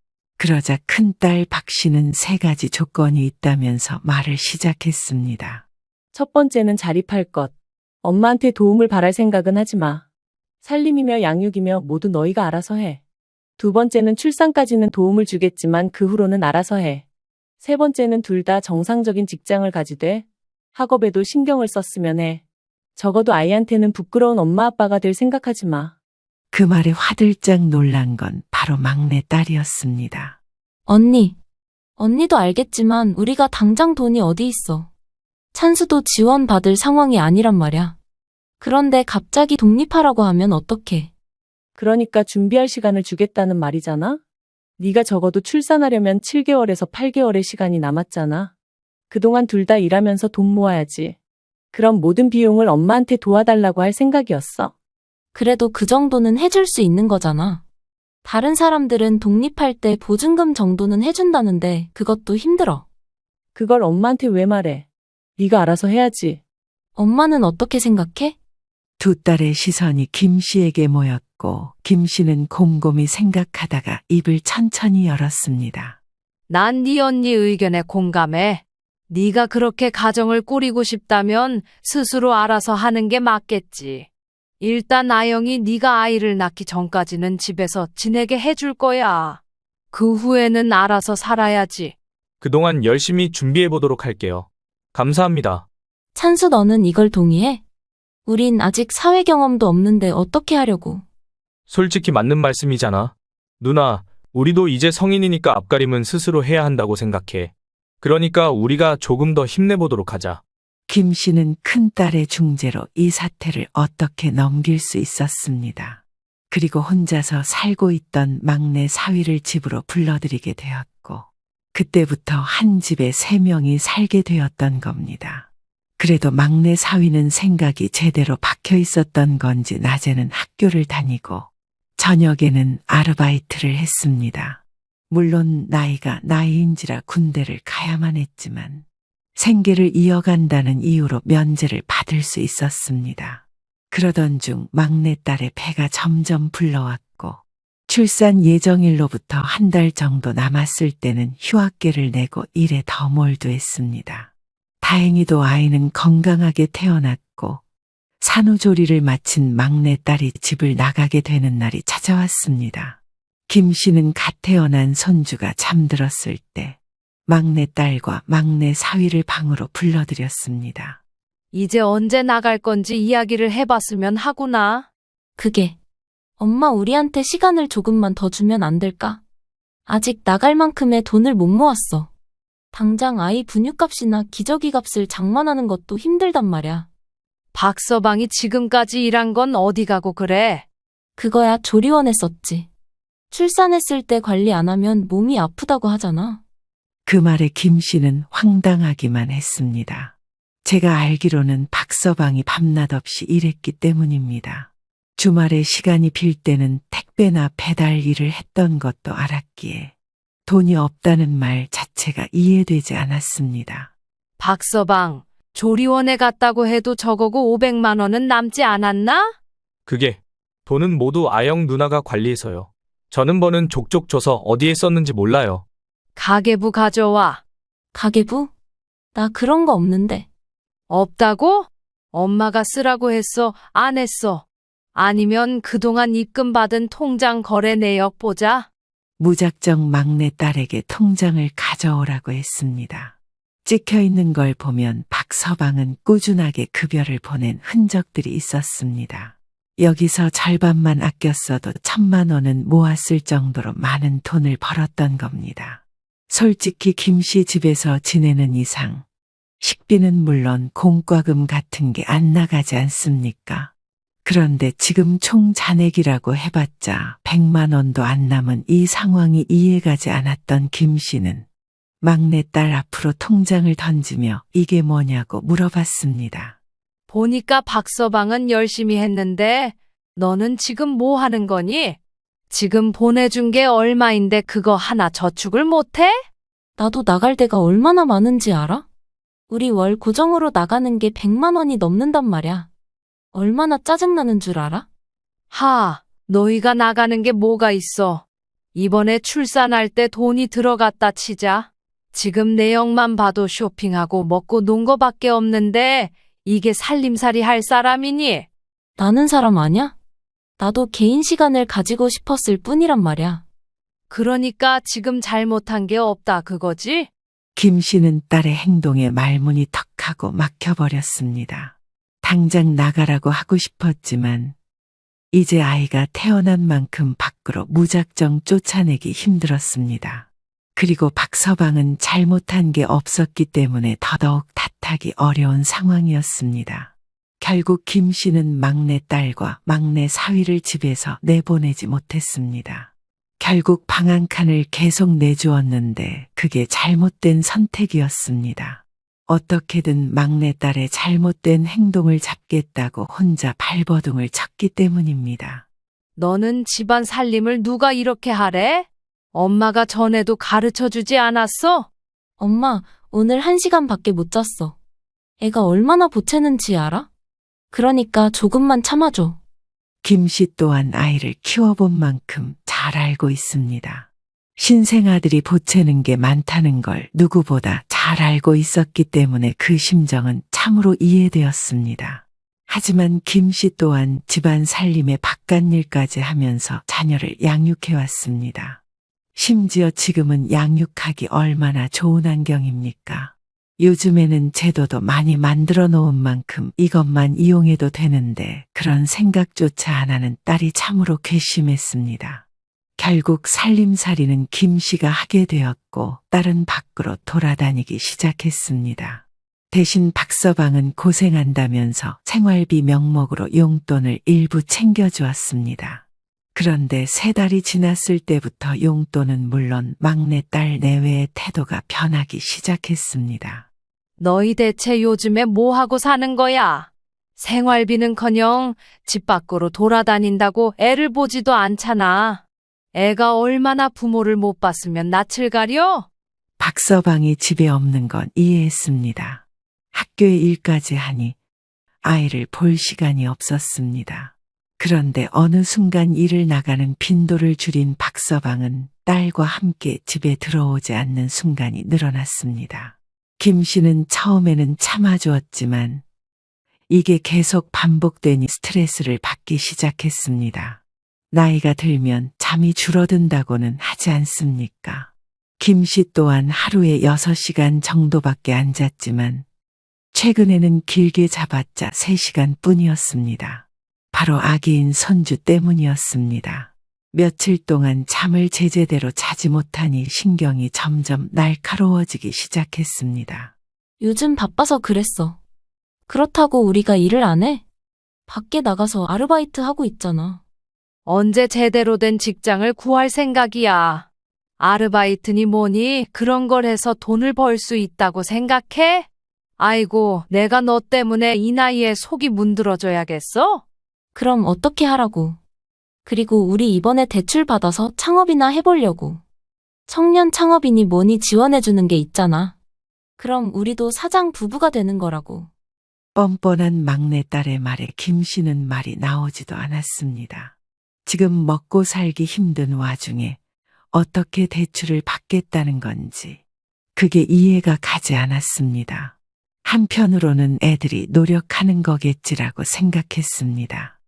그러자 큰딸 박 씨는 3가지 조건이 있다면서 말을 시작했습니다. 첫 번째는 자립할 것. 엄마한테 도움을 바랄 생각은 하지 마. 살림이며 양육이며 모두 너희가 알아서 해. 두 번째는 출산까지는 도움을 주겠지만 그 후로는 알아서 해. 세 번째는 둘 다 정상적인 직장을 가지되 학업에도 신경을 썼으면 해. 적어도 아이한테는 부끄러운 엄마 아빠가 될 생각하지 마. 그 말에 화들짝 놀란 건 바로 막내 딸이었습니다. 언니도 알겠지만 우리가 당장 돈이 어디 있어. 찬수도 지원받을 상황이 아니란 말이야. 그런데 갑자기 독립하라고 하면 어떡해? 그러니까 준비할 시간을 주겠다는 말이잖아? 네가 적어도 출산하려면 7개월에서 8개월의 시간이 남았잖아. 그동안 둘 다 일하면서 돈 모아야지. 그럼 모든 비용을 엄마한테 도와달라고 할 생각이었어. 그래도 그 정도는 해줄 수 있는 거잖아. 다른 사람들은 독립할 때 보증금 정도는 해준다는데 그것도 힘들어. 그걸 엄마한테 왜 말해? 네가 알아서 해야지. 엄마는 어떻게 생각해? 두 딸의 시선이 김 씨에게 모였고 김 씨는 곰곰이 생각하다가 입을 천천히 열었습니다. 난 네 언니 의견에 공감해. 네가 그렇게 가정을 꾸리고 싶다면 스스로 알아서 하는 게 맞겠지. 일단 아영이 네가 아이를 낳기 전까지는 집에서 지내게 해줄 거야. 그 후에는 알아서 살아야지. 그동안 열심히 준비해 보도록 할게요. 감사합니다. 찬수 너는 이걸 동의해? 우린 아직 사회 경험도 없는데 어떻게 하려고? 솔직히 맞는 말씀이잖아. 누나, 우리도 이제 성인이니까 앞가림은 스스로 해야 한다고 생각해. 그러니까 우리가 조금 더 힘내보도록 하자. 김 씨는 큰딸의 중재로 이 사태를 어떻게 넘길 수 있었습니다. 그리고 혼자서 살고 있던 막내 사위를 집으로 불러들이게 되었고 그때부터 한 집에 3명이 살게 되었던 겁니다. 그래도 막내 사위는 생각이 제대로 박혀 있었던 건지 낮에는 학교를 다니고 저녁에는 아르바이트를 했습니다. 물론 나이가 나이인지라 군대를 가야만 했지만 생계를 이어간다는 이유로 면제를 받을 수 있었습니다. 그러던 중 막내딸의 배가 점점 불러왔고 출산 예정일로부터 한 달 정도 남았을 때는 휴학계를 내고 일에 더 몰두했습니다. 다행히도 아이는 건강하게 태어났고 산후조리를 마친 막내딸이 집을 나가게 되는 날이 찾아왔습니다. 김 씨는 갓 태어난 손주가 잠들었을 때 막내딸과 막내 사위를 방으로 불러들였습니다. 이제 언제 나갈 건지 이야기를 해봤으면 하구나. 그게 엄마 우리한테 시간을 조금만 더 주면 안 될까? 아직 나갈 만큼의 돈을 못 모았어. 당장 아이 분유값이나 기저귀 값을 장만하는 것도 힘들단 말이야. 박서방이 지금까지 일한 건 어디 가고 그래? 그거야 조리원에 썼지. 출산했을 때 관리 안 하면 몸이 아프다고 하잖아. 그 말에 김 씨는 황당하기만 했습니다. 제가 알기로는 박서방이 밤낮 없이 일했기 때문입니다. 주말에 시간이 빌 때는 택배나 배달 일을 했던 것도 알았기에 돈이 없다는 말 자체가 이해되지 않았습니다. 박서방, 조리원에 갔다고 해도 적어도 500만 원은 남지 않았나? 그게 돈은 모두 아영 누나가 관리해서요. 저는 버는 족족 줘서 어디에 썼는지 몰라요. 가계부 가져와. 가계부? 나 그런 거 없는데. 없다고? 엄마가 쓰라고 했어, 안 했어? 아니면 그동안 입금받은 통장 거래 내역 보자. 무작정 막내딸에게 통장을 가져오라고 했습니다. 찍혀 있는 걸 보면 박서방은 꾸준하게 급여를 보낸 흔적들이 있었습니다. 여기서 절반만 아꼈어도 1,000만 원은 모았을 정도로 많은 돈을 벌었던 겁니다. 솔직히 김 씨 집에서 지내는 이상 식비는 물론 공과금 같은 게 안 나가지 않습니까? 그런데 지금 총 잔액이라고 해봤자 100만 원도 안 남은 이 상황이 이해가지 않았던 김 씨는 막내딸 앞으로 통장을 던지며 이게 뭐냐고 물어봤습니다. 보니까 박서방은 열심히 했는데 너는 지금 뭐 하는 거니? 지금 보내준 게 얼마인데 그거 하나 저축을 못해? 나도 나갈 데가 얼마나 많은지 알아? 우리 월 고정으로 나가는 게 100만 원이 넘는단 말이야. 얼마나 짜증나는 줄 알아? 하, 너희가 나가는 게 뭐가 있어? 이번에 출산할 때 돈이 들어갔다 치자. 지금 내역만 봐도 쇼핑하고 먹고 논 거밖에 없는데 이게 살림살이 할 사람이니? 나는 사람 아냐? 나도 개인 시간을 가지고 싶었을 뿐이란 말이야. 그러니까 지금 잘못한 게 없다 그거지? 김 씨는 딸의 행동에 말문이 턱하고 막혀버렸습니다. 당장 나가라고 하고 싶었지만 이제 아이가 태어난 만큼 밖으로 무작정 쫓아내기 힘들었습니다. 그리고 박서방은 잘못한 게 없었기 때문에 더더욱 탓하기 어려운 상황이었습니다. 결국 김 씨는 막내 딸과 막내 사위를 집에서 내보내지 못했습니다. 결국 방 한 칸을 계속 내주었는데 그게 잘못된 선택이었습니다. 어떻게든 막내딸의 잘못된 행동을 잡겠다고 혼자 발버둥을 쳤기 때문입니다. 너는 집안 살림을 누가 이렇게 하래? 엄마가 전에도 가르쳐 주지 않았어? 엄마, 오늘 1시간밖에 못 잤어. 애가 얼마나 보채는지 알아? 그러니까 조금만 참아줘. 김 씨 또한 아이를 키워본 만큼 잘 알고 있습니다. 신생아들이 보채는 게 많다는 걸 누구보다 잘 알고 있었기 때문에 그 심정은 참으로 이해되었습니다. 하지만 김 씨 또한 집안 살림의 바깥일까지 하면서 자녀를 양육해왔습니다. 심지어 지금은 양육하기 얼마나 좋은 환경입니까? 요즘에는 제도도 많이 만들어 놓은 만큼 이것만 이용해도 되는데 그런 생각조차 안 하는 딸이 참으로 괘씸했습니다. 결국 살림살이는 김 씨가 하게 되었고 딸은 밖으로 돌아다니기 시작했습니다. 대신 박서방은 고생한다면서 생활비 명목으로 용돈을 일부 챙겨주었습니다. 그런데 3달이 지났을 때부터 용돈은 물론 막내딸 내외의 태도가 변하기 시작했습니다. 너희 대체 요즘에 뭐 하고 사는 거야? 생활비는커녕 집 밖으로 돌아다닌다고 애를 보지도 않잖아. 애가 얼마나 부모를 못 봤으면 낯을 가려? 박서방이 집에 없는 건 이해했습니다. 학교에 일까지 하니 아이를 볼 시간이 없었습니다. 그런데 어느 순간 일을 나가는 빈도를 줄인 박서방은 딸과 함께 집에 들어오지 않는 순간이 늘어났습니다. 김 씨는 처음에는 참아주었지만 이게 계속 반복되니 스트레스를 받기 시작했습니다. 나이가 들면 잠이 줄어든다고는 하지 않습니까? 김 씨 또한 하루에 6시간 정도밖에 안 잤지만 최근에는 길게 잡았자 3시간 뿐이었습니다. 바로 아기인 손주 때문이었습니다. 며칠 동안 잠을 제제대로 자지 못하니 신경이 점점 날카로워지기 시작했습니다. 요즘 바빠서 그랬어. 그렇다고 우리가 일을 안 해? 밖에 나가서 아르바이트 하고 있잖아. 언제 제대로 된 직장을 구할 생각이야? 아르바이트니 뭐니 그런 걸 해서 돈을 벌 수 있다고 생각해? 아이고, 내가 너 때문에 이 나이에 속이 문드러져야겠어? 그럼 어떻게 하라고? 그리고 우리 이번에 대출 받아서 창업이나 해보려고. 청년 창업이니 뭐니 지원해주는 게 있잖아. 그럼 우리도 사장 부부가 되는 거라고. 뻔뻔한 막내딸의 말에 김 씨는 말이 나오지도 않았습니다. 지금 먹고 살기 힘든 와중에 어떻게 대출을 받겠다는 건지 그게 이해가 가지 않았습니다. 한편으로는 애들이 노력하는 거겠지라고 생각했습니다.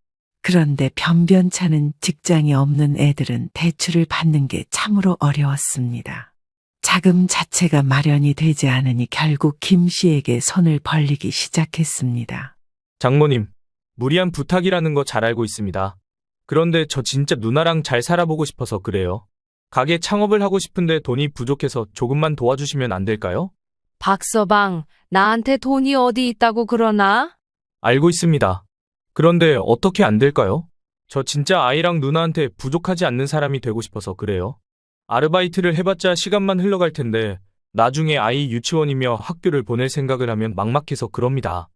그런데 변변찮은 직장이 없는 애들은 대출을 받는 게 참으로 어려웠습니다. 자금 자체가 마련이 되지 않으니 결국 김 씨에게 손을 벌리기 시작했습니다. 장모님, 무리한 부탁이라는 거 잘 알고 있습니다. 그런데 저 진짜 누나랑 잘 살아보고 싶어서 그래요. 가게 창업을 하고 싶은데 돈이 부족해서 조금만 도와주시면 안 될까요? 박서방, 나한테 돈이 어디 있다고 그러나? 알고 있습니다. 그런데 어떻게 안 될까요? 저 진짜 아이랑 누나한테 부족하지 않는 사람이 되고 싶어서 그래요. 아르바이트를 해봤자 시간만 흘러갈 텐데 나중에 아이 유치원이며 학교를 보낼 생각을 하면 막막해서 그럽니다.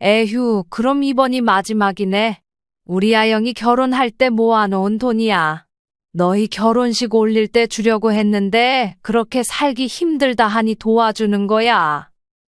에휴, 그럼 이번이 마지막이네. 우리 아영이 결혼할 때 모아놓은 돈이야. 너희 결혼식 올릴 때 주려고 했는데 그렇게 살기 힘들다 하니 도와주는 거야.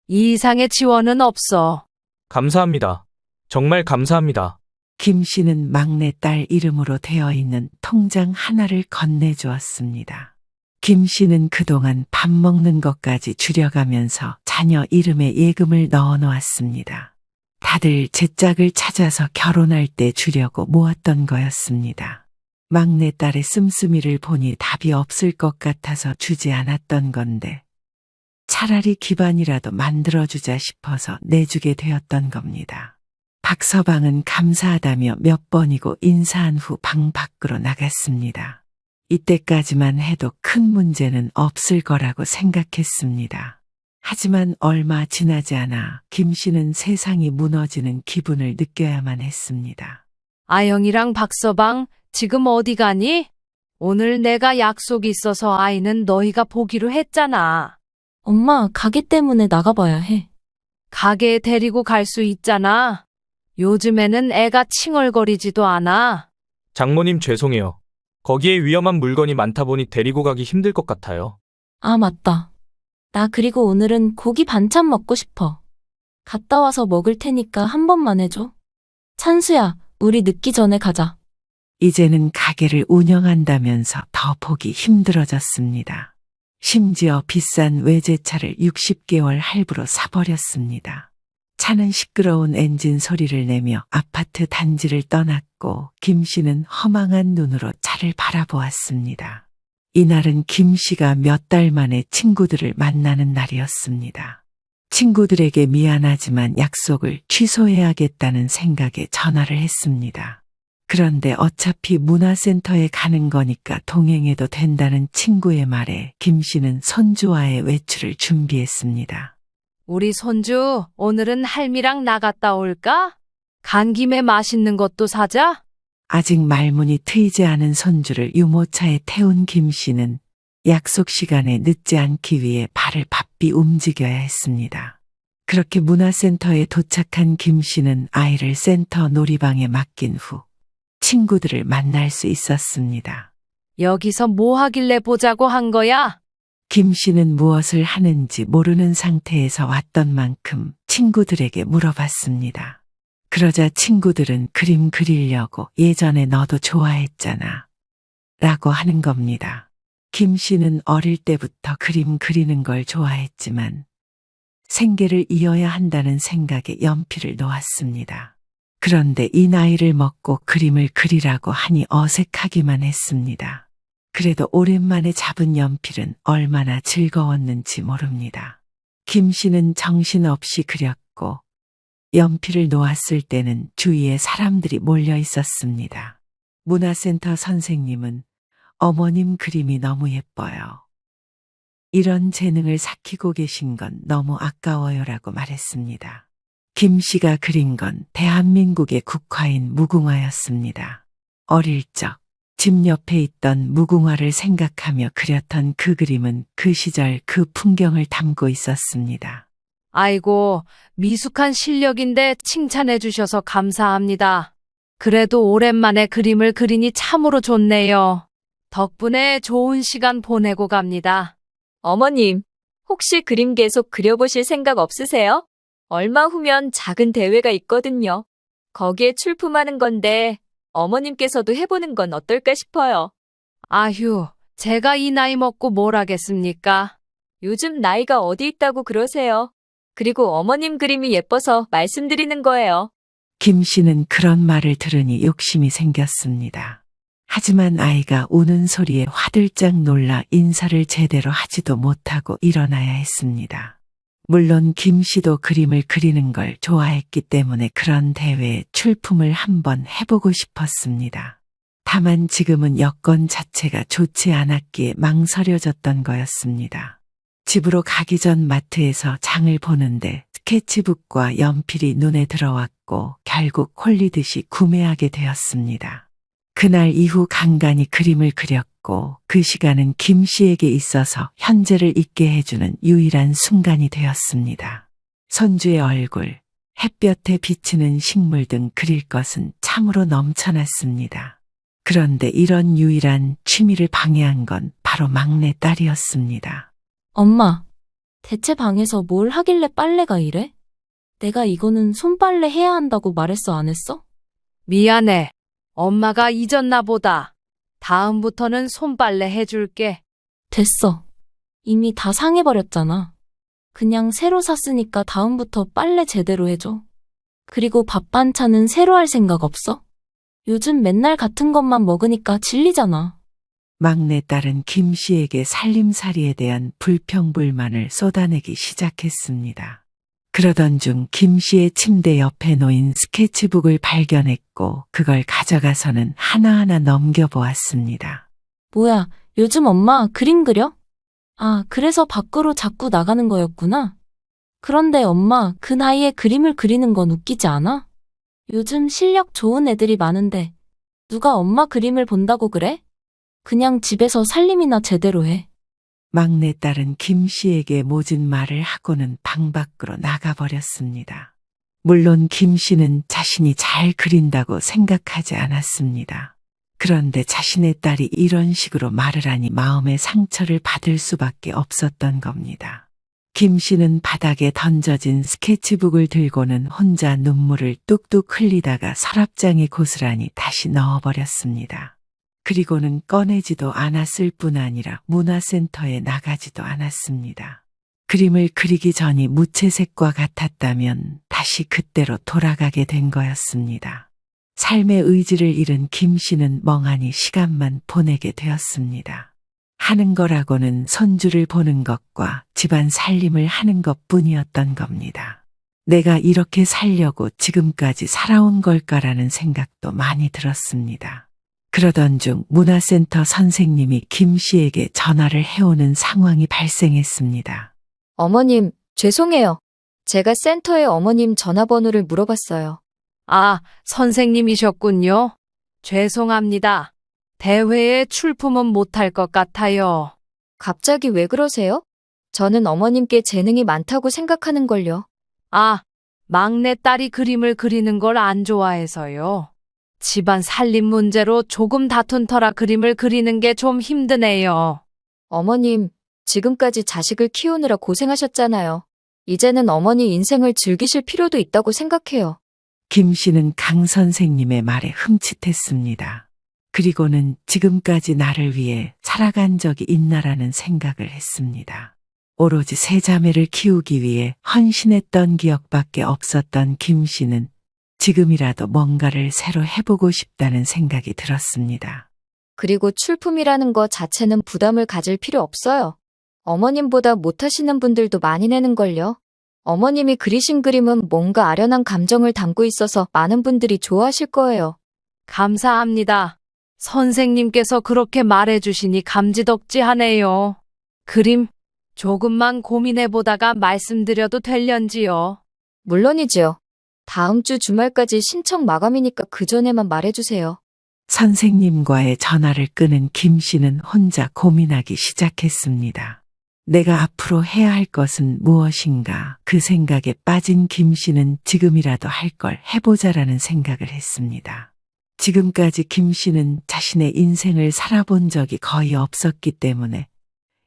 이 이상의 지원은 없어. 감사합니다. 정말 감사합니다. 김 씨는 막내딸 이름으로 되어 있는 통장 하나를 건네주었습니다. 김 씨는 그동안 밥 먹는 것까지 줄여가면서 자녀 이름에 예금을 넣어 놓았습니다. 다들 제 짝을 찾아서 결혼할 때 주려고 모았던 거였습니다. 막내딸의 씀씀이를 보니 답이 없을 것 같아서 주지 않았던 건데 차라리 기반이라도 만들어주자 싶어서 내주게 되었던 겁니다. 박서방은 감사하다며 몇 번이고 인사한 후 방 밖으로 나갔습니다. 이때까지만 해도 큰 문제는 없을 거라고 생각했습니다. 하지만 얼마 지나지 않아 김 씨는 세상이 무너지는 기분을 느껴야만 했습니다. 아영이랑 박서방, 지금 어디 가니? 오늘 내가 약속이 있어서 아이는 너희가 보기로 했잖아. 엄마, 가게 때문에 나가봐야 해. 가게에 데리고 갈 수 있잖아. 요즘에는 애가 칭얼거리지도 않아. 장모님 죄송해요. 거기에 위험한 물건이 많다 보니 데리고 가기 힘들 것 같아요. 아, 맞다. 나 그리고 오늘은 고기 반찬 먹고 싶어. 갔다 와서 먹을 테니까 한 번만 해줘. 찬수야, 우리 늦기 전에 가자. 이제는 가게를 운영한다면서 더 보기 힘들어졌습니다. 심지어 비싼 외제차를 60개월 할부로 사버렸습니다. 차는 시끄러운 엔진 소리를 내며 아파트 단지를 떠났고 김 씨는 허망한 눈으로 차를 바라보았습니다. 이날은 김 씨가 몇 달 만에 친구들을 만나는 날이었습니다. 친구들에게 미안하지만 약속을 취소해야겠다는 생각에 전화를 했습니다. 그런데 어차피 문화센터에 가는 거니까 동행해도 된다는 친구의 말에 김 씨는 손주와의 외출을 준비했습니다. 우리 손주, 오늘은 할미랑 나갔다 올까? 간 김에 맛있는 것도 사자? 아직 말문이 트이지 않은 손주를 유모차에 태운 김 씨는 약속 시간에 늦지 않기 위해 발을 바삐 움직여야 했습니다. 그렇게 문화센터에 도착한 김 씨는 아이를 센터 놀이방에 맡긴 후 친구들을 만날 수 있었습니다. 여기서 뭐 하길래 보자고 한 거야? 김 씨는 무엇을 하는지 모르는 상태에서 왔던 만큼 친구들에게 물어봤습니다. 그러자 친구들은 그림 그리려고 예전에 너도 좋아했잖아 라고 하는 겁니다. 김 씨는 어릴 때부터 그림 그리는 걸 좋아했지만 생계를 이어야 한다는 생각에 연필을 놓았습니다. 그런데 이 나이를 먹고 그림을 그리라고 하니 어색하기만 했습니다. 그래도 오랜만에 잡은 연필은 얼마나 즐거웠는지 모릅니다. 김 씨는 정신없이 그렸고 연필을 놓았을 때는 주위에 사람들이 몰려 있었습니다. 문화센터 선생님은 어머님 그림이 너무 예뻐요. 이런 재능을 삭히고 계신 건 너무 아까워요라고 말했습니다. 김 씨가 그린 건 대한민국의 국화인 무궁화였습니다. 어릴 적 집 옆에 있던 무궁화를 생각하며 그렸던 그 그림은 그 시절 그 풍경을 담고 있었습니다. 아이고, 미숙한 실력인데 칭찬해 주셔서 감사합니다. 그래도 오랜만에 그림을 그리니 참으로 좋네요. 덕분에 좋은 시간 보내고 갑니다. 어머님, 혹시 그림 계속 그려보실 생각 없으세요? 얼마 후면 작은 대회가 있거든요. 거기에 출품하는 건데 어머님께서도 해보는 건 어떨까 싶어요. 아휴, 제가 이 나이 먹고 뭘 하겠습니까? 요즘 나이가 어디 있다고 그러세요? 그리고 어머님 그림이 예뻐서 말씀드리는 거예요. 김 씨는 그런 말을 들으니 욕심이 생겼습니다. 하지만 아이가 우는 소리에 화들짝 놀라 인사를 제대로 하지도 못하고 일어나야 했습니다. 물론 김 씨도 그림을 그리는 걸 좋아했기 때문에 그런 대회에 출품을 한번 해보고 싶었습니다. 다만 지금은 여건 자체가 좋지 않았기에 망설여졌던 거였습니다. 집으로 가기 전 마트에서 장을 보는데 스케치북과 연필이 눈에 들어왔고 결국 홀리듯이 구매하게 되었습니다. 그날 이후 간간히 그림을 그렸고 그 시간은 김 씨에게 있어서 현재를 잊게 해주는 유일한 순간이 되었습니다. 손주의 얼굴, 햇볕에 비치는 식물 등 그릴 것은 참으로 넘쳐났습니다. 그런데 이런 유일한 취미를 방해한 건 바로 막내 딸이었습니다. 엄마, 대체 방에서 뭘 하길래 빨래가 이래? 내가 이거는 손빨래 해야 한다고 말했어, 안 했어? 미안해. 엄마가 잊었나 보다. 다음부터는 손빨래 해줄게. 됐어. 이미 다 상해버렸잖아. 그냥 새로 샀으니까 다음부터 빨래 제대로 해줘. 그리고 밥 반찬은 새로 할 생각 없어? 요즘 맨날 같은 것만 먹으니까 질리잖아. 막내딸은 김 씨에게 살림살이에 대한 불평불만을 쏟아내기 시작했습니다. 그러던 중 김 씨의 침대 옆에 놓인 스케치북을 발견했고 그걸 가져가서는 하나하나 넘겨보았습니다. 뭐야, 요즘 엄마 그림 그려? 아, 그래서 밖으로 자꾸 나가는 거였구나. 그런데 엄마, 그 나이에 그림을 그리는 건 웃기지 않아? 요즘 실력 좋은 애들이 많은데 누가 엄마 그림을 본다고 그래? 그냥 집에서 살림이나 제대로 해. 막내딸은 김 씨에게 모진 말을 하고는 방 밖으로 나가버렸습니다. 물론 김 씨는 자신이 잘 그린다고 생각하지 않았습니다. 그런데 자신의 딸이 이런 식으로 말을 하니 마음의 상처를 받을 수밖에 없었던 겁니다. 김 씨는 바닥에 던져진 스케치북을 들고는 혼자 눈물을 뚝뚝 흘리다가 서랍장에 고스란히 다시 넣어버렸습니다. 그리고는 꺼내지도 않았을 뿐 아니라 문화센터에 나가지도 않았습니다. 그림을 그리기 전이 무채색과 같았다면 다시 그때로 돌아가게 된 거였습니다. 삶의 의지를 잃은 김 씨는 멍하니 시간만 보내게 되었습니다. 하는 거라고는 손주를 보는 것과 집안 살림을 하는 것뿐이었던 겁니다. 내가 이렇게 살려고 지금까지 살아온 걸까라는 생각도 많이 들었습니다. 그러던 중 문화센터 선생님이 김 씨에게 전화를 해오는 상황이 발생했습니다. 어머님, 죄송해요. 제가 센터에 어머님 전화번호를 물어봤어요. 아, 선생님이셨군요. 죄송합니다. 대회에 출품은 못할 것 같아요. 갑자기 왜 그러세요? 저는 어머님께 재능이 많다고 생각하는걸요. 아, 막내딸이 그림을 그리는 걸 안 좋아해서요. 집안 살림 문제로 조금 다툰 터라 그림을 그리는 게 좀 힘드네요. 어머님, 지금까지 자식을 키우느라 고생하셨잖아요. 이제는 어머니 인생을 즐기실 필요도 있다고 생각해요. 김 씨는 강 선생님의 말에 흠칫했습니다. 그리고는 지금까지 나를 위해 살아간 적이 있나라는 생각을 했습니다. 오로지 세 자매를 키우기 위해 헌신했던 기억밖에 없었던 김 씨는 지금이라도 뭔가를 새로 해보고 싶다는 생각이 들었습니다. 그리고 출품이라는 거 자체는 부담을 가질 필요 없어요. 어머님보다 못하시는 분들도 많이 내는걸요. 어머님이 그리신 그림은 뭔가 아련한 감정을 담고 있어서 많은 분들이 좋아하실 거예요. 감사합니다. 선생님께서 그렇게 말해주시니 감지덕지하네요. 그림, 조금만 고민해보다가 말씀드려도 될련지요? 물론이지요. 다음 주 주말까지 신청 마감이니까 그 전에만 말해주세요. 선생님과의 전화를 끊은 김 씨는 혼자 고민하기 시작했습니다. 내가 앞으로 해야 할 것은 무엇인가? 그 생각에 빠진 김 씨는 지금이라도 할 걸 해보자라는 생각을 했습니다. 지금까지 김 씨는 자신의 인생을 살아본 적이 거의 없었기 때문에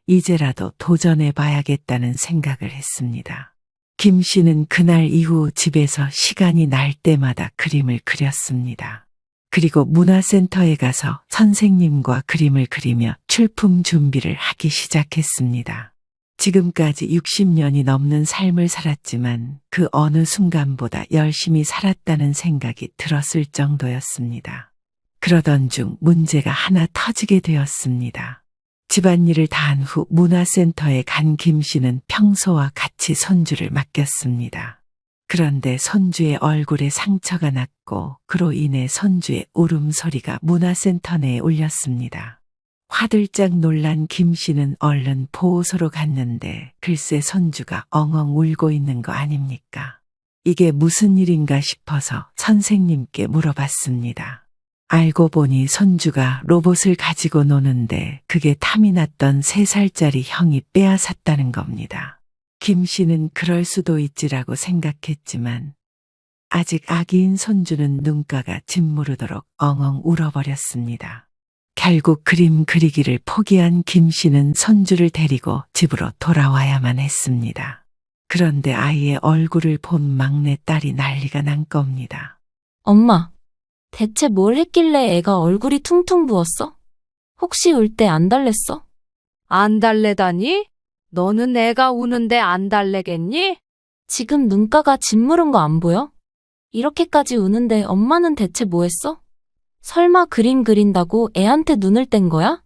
이제라도 도전해봐야겠다는 생각을 했습니다. 김 씨는 그날 이후 집에서 시간이 날 때마다 그림을 그렸습니다. 그리고 문화센터에 가서 선생님과 그림을 그리며 출품 준비를 하기 시작했습니다. 지금까지 60년이 넘는 삶을 살았지만 그 어느 순간보다 열심히 살았다는 생각이 들었을 정도였습니다. 그러던 중 문제가 하나 터지게 되었습니다. 집안일을 다 한 후 문화센터에 간 김 씨는 평소와 같이 손주를 맡겼습니다. 그런데 손주의 얼굴에 상처가 났고 그로 인해 손주의 울음소리가 문화센터 내에 울렸습니다. 화들짝 놀란 김 씨는 얼른 보호소로 갔는데 글쎄 손주가 엉엉 울고 있는 거 아닙니까? 이게 무슨 일인가 싶어서 선생님께 물어봤습니다. 알고 보니 손주가 로봇을 가지고 노는데 그게 탐이 났던 3살짜리 형이 빼앗았다는 겁니다. 김 씨는 그럴 수도 있지라고 생각했지만 아직 아기인 손주는 눈가가 짓무르도록 엉엉 울어버렸습니다. 결국 그림 그리기를 포기한 김 씨는 손주를 데리고 집으로 돌아와야만 했습니다. 그런데 아이의 얼굴을 본 막내 딸이 난리가 난 겁니다. 엄마, 대체 뭘 했길래 애가 얼굴이 퉁퉁 부었어? 혹시 울 때 안 달랬어? 안 달래다니? 너는 애가 우는데 안 달래겠니? 지금 눈가가 짓무른 거 안 보여? 이렇게까지 우는데 엄마는 대체 뭐 했어? 설마 그림 그린다고 애한테 눈을 뗀 거야?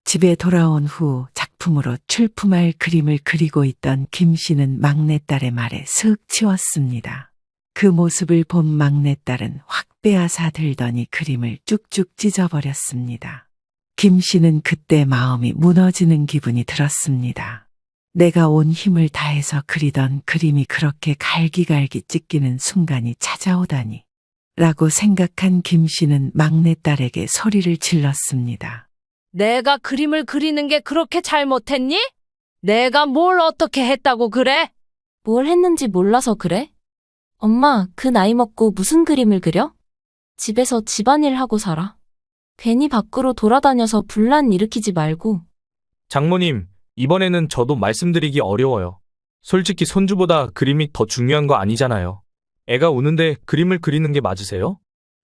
집에 돌아온 후 작품으로 출품할 그림을 그리고 있던 김 씨는 막내딸의 말에 슥 치웠습니다. 그 모습을 본 막내딸은 확 빼앗아 들더니 그림을 쭉쭉 찢어버렸습니다. 김 씨는 그때 마음이 무너지는 기분이 들었습니다. 내가 온 힘을 다해서 그리던 그림이 그렇게 갈기갈기 찢기는 순간이 찾아오다니 라고 생각한 김 씨는 막내딸에게 소리를 질렀습니다. 내가 그림을 그리는 게 그렇게 잘못했니? 내가 뭘 어떻게 했다고 그래? 뭘 했는지 몰라서 그래? 엄마, 그 나이 먹고 무슨 그림을 그려? 집에서 집안일 하고 살아. 괜히 밖으로 돌아다녀서 분란 일으키지 말고. 장모님, 이번에는 저도 말씀드리기 어려워요. 솔직히 손주보다 그림이 더 중요한 거 아니잖아요. 애가 우는데 그림을 그리는 게 맞으세요?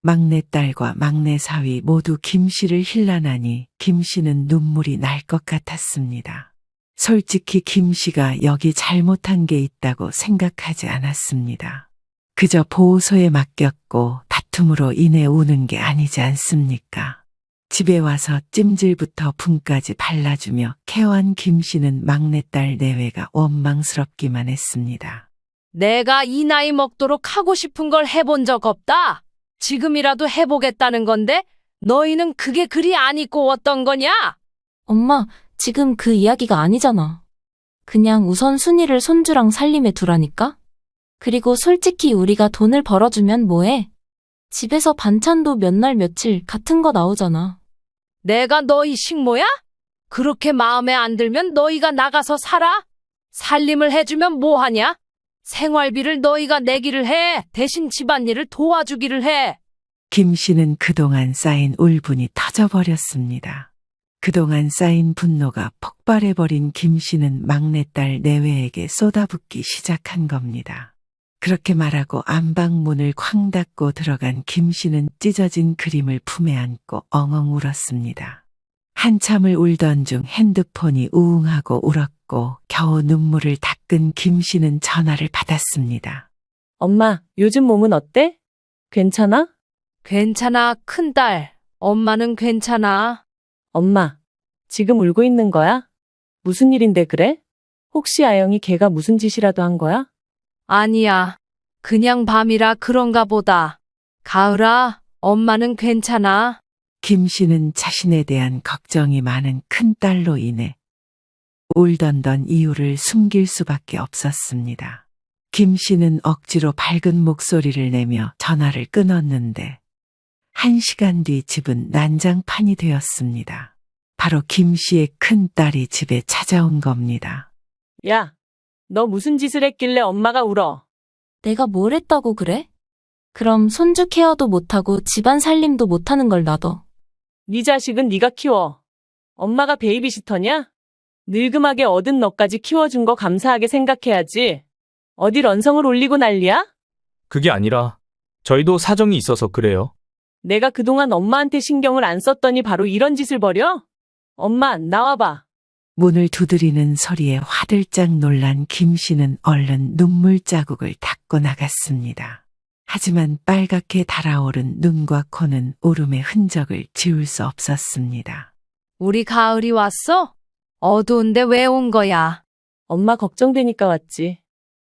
막내딸과 막내사위 모두 김 씨를 힐난하니 김 씨는 눈물이 날 것 같았습니다. 솔직히 김 씨가 여기 잘못한 게 있다고 생각하지 않았습니다. 그저 보호소에 맡겼고 다툼으로 인해 우는 게 아니지 않습니까? 집에 와서 찜질부터 분까지 발라주며 케어한 김 씨는 막내딸 내외가 원망스럽기만 했습니다. 내가 이 나이 먹도록 하고 싶은 걸 해본 적 없다. 지금이라도 해보겠다는 건데 너희는 그게 그리 안 입고 어떤 거냐? 엄마, 지금 그 이야기가 아니잖아. 그냥 우선순위를 손주랑 살림에 두라니까? 그리고 솔직히 우리가 돈을 벌어주면 뭐해? 집에서 반찬도 몇 날 며칠 같은 거 나오잖아. 내가 너희 식모야? 그렇게 마음에 안 들면 너희가 나가서 살아? 살림을 해주면 뭐하냐? 생활비를 너희가 내기를 해. 대신 집안일을 도와주기를 해. 김 씨는 그동안 쌓인 울분이 터져버렸습니다. 그동안 쌓인 분노가 폭발해버린 김 씨는 막내딸 내외에게 쏟아붓기 시작한 겁니다. 그렇게 말하고 안방문을 쾅 닫고 들어간 김 씨는 찢어진 그림을 품에 안고 엉엉 울었습니다. 한참을 울던 중 핸드폰이 우웅하고 울었고 겨우 눈물을 닦은 김 씨는 전화를 받았습니다. 엄마, 요즘 몸은 어때? 괜찮아? 괜찮아, 큰딸. 엄마는 괜찮아. 엄마, 지금 울고 있는 거야? 무슨 일인데 그래? 혹시 아영이 걔가 무슨 짓이라도 한 거야? 아니야. 그냥 밤이라 그런가 보다. 가을아, 엄마는 괜찮아. 김 씨는 자신에 대한 걱정이 많은 큰딸로 인해 울던던 이유를 숨길 수밖에 없었습니다. 김 씨는 억지로 밝은 목소리를 내며 전화를 끊었는데 1시간 뒤 집은 난장판이 되었습니다. 바로 김 씨의 큰딸이 집에 찾아온 겁니다. 야, 너 무슨 짓을 했길래 엄마가 울어? 내가 뭘 했다고 그래? 그럼 손주 케어도 못하고 집안 살림도 못하는 걸 놔둬. 네 자식은 네가 키워. 엄마가 베이비시터냐? 늙음하게 얻은 너까지 키워준 거 감사하게 생각해야지. 어딜 언성을 올리고 난리야? 그게 아니라 저희도 사정이 있어서 그래요. 내가 그동안 엄마한테 신경을 안 썼더니 바로 이런 짓을 벌여? 엄마, 나와봐. 문을 두드리는 소리에 화들짝 놀란 김 씨는 얼른 눈물 자국을 닦고 나갔습니다. 하지만 빨갛게 달아오른 눈과 코는 울음의 흔적을 지울 수 없었습니다. 우리 가을이 왔어? 어두운데 왜 온 거야? 엄마 걱정되니까 왔지.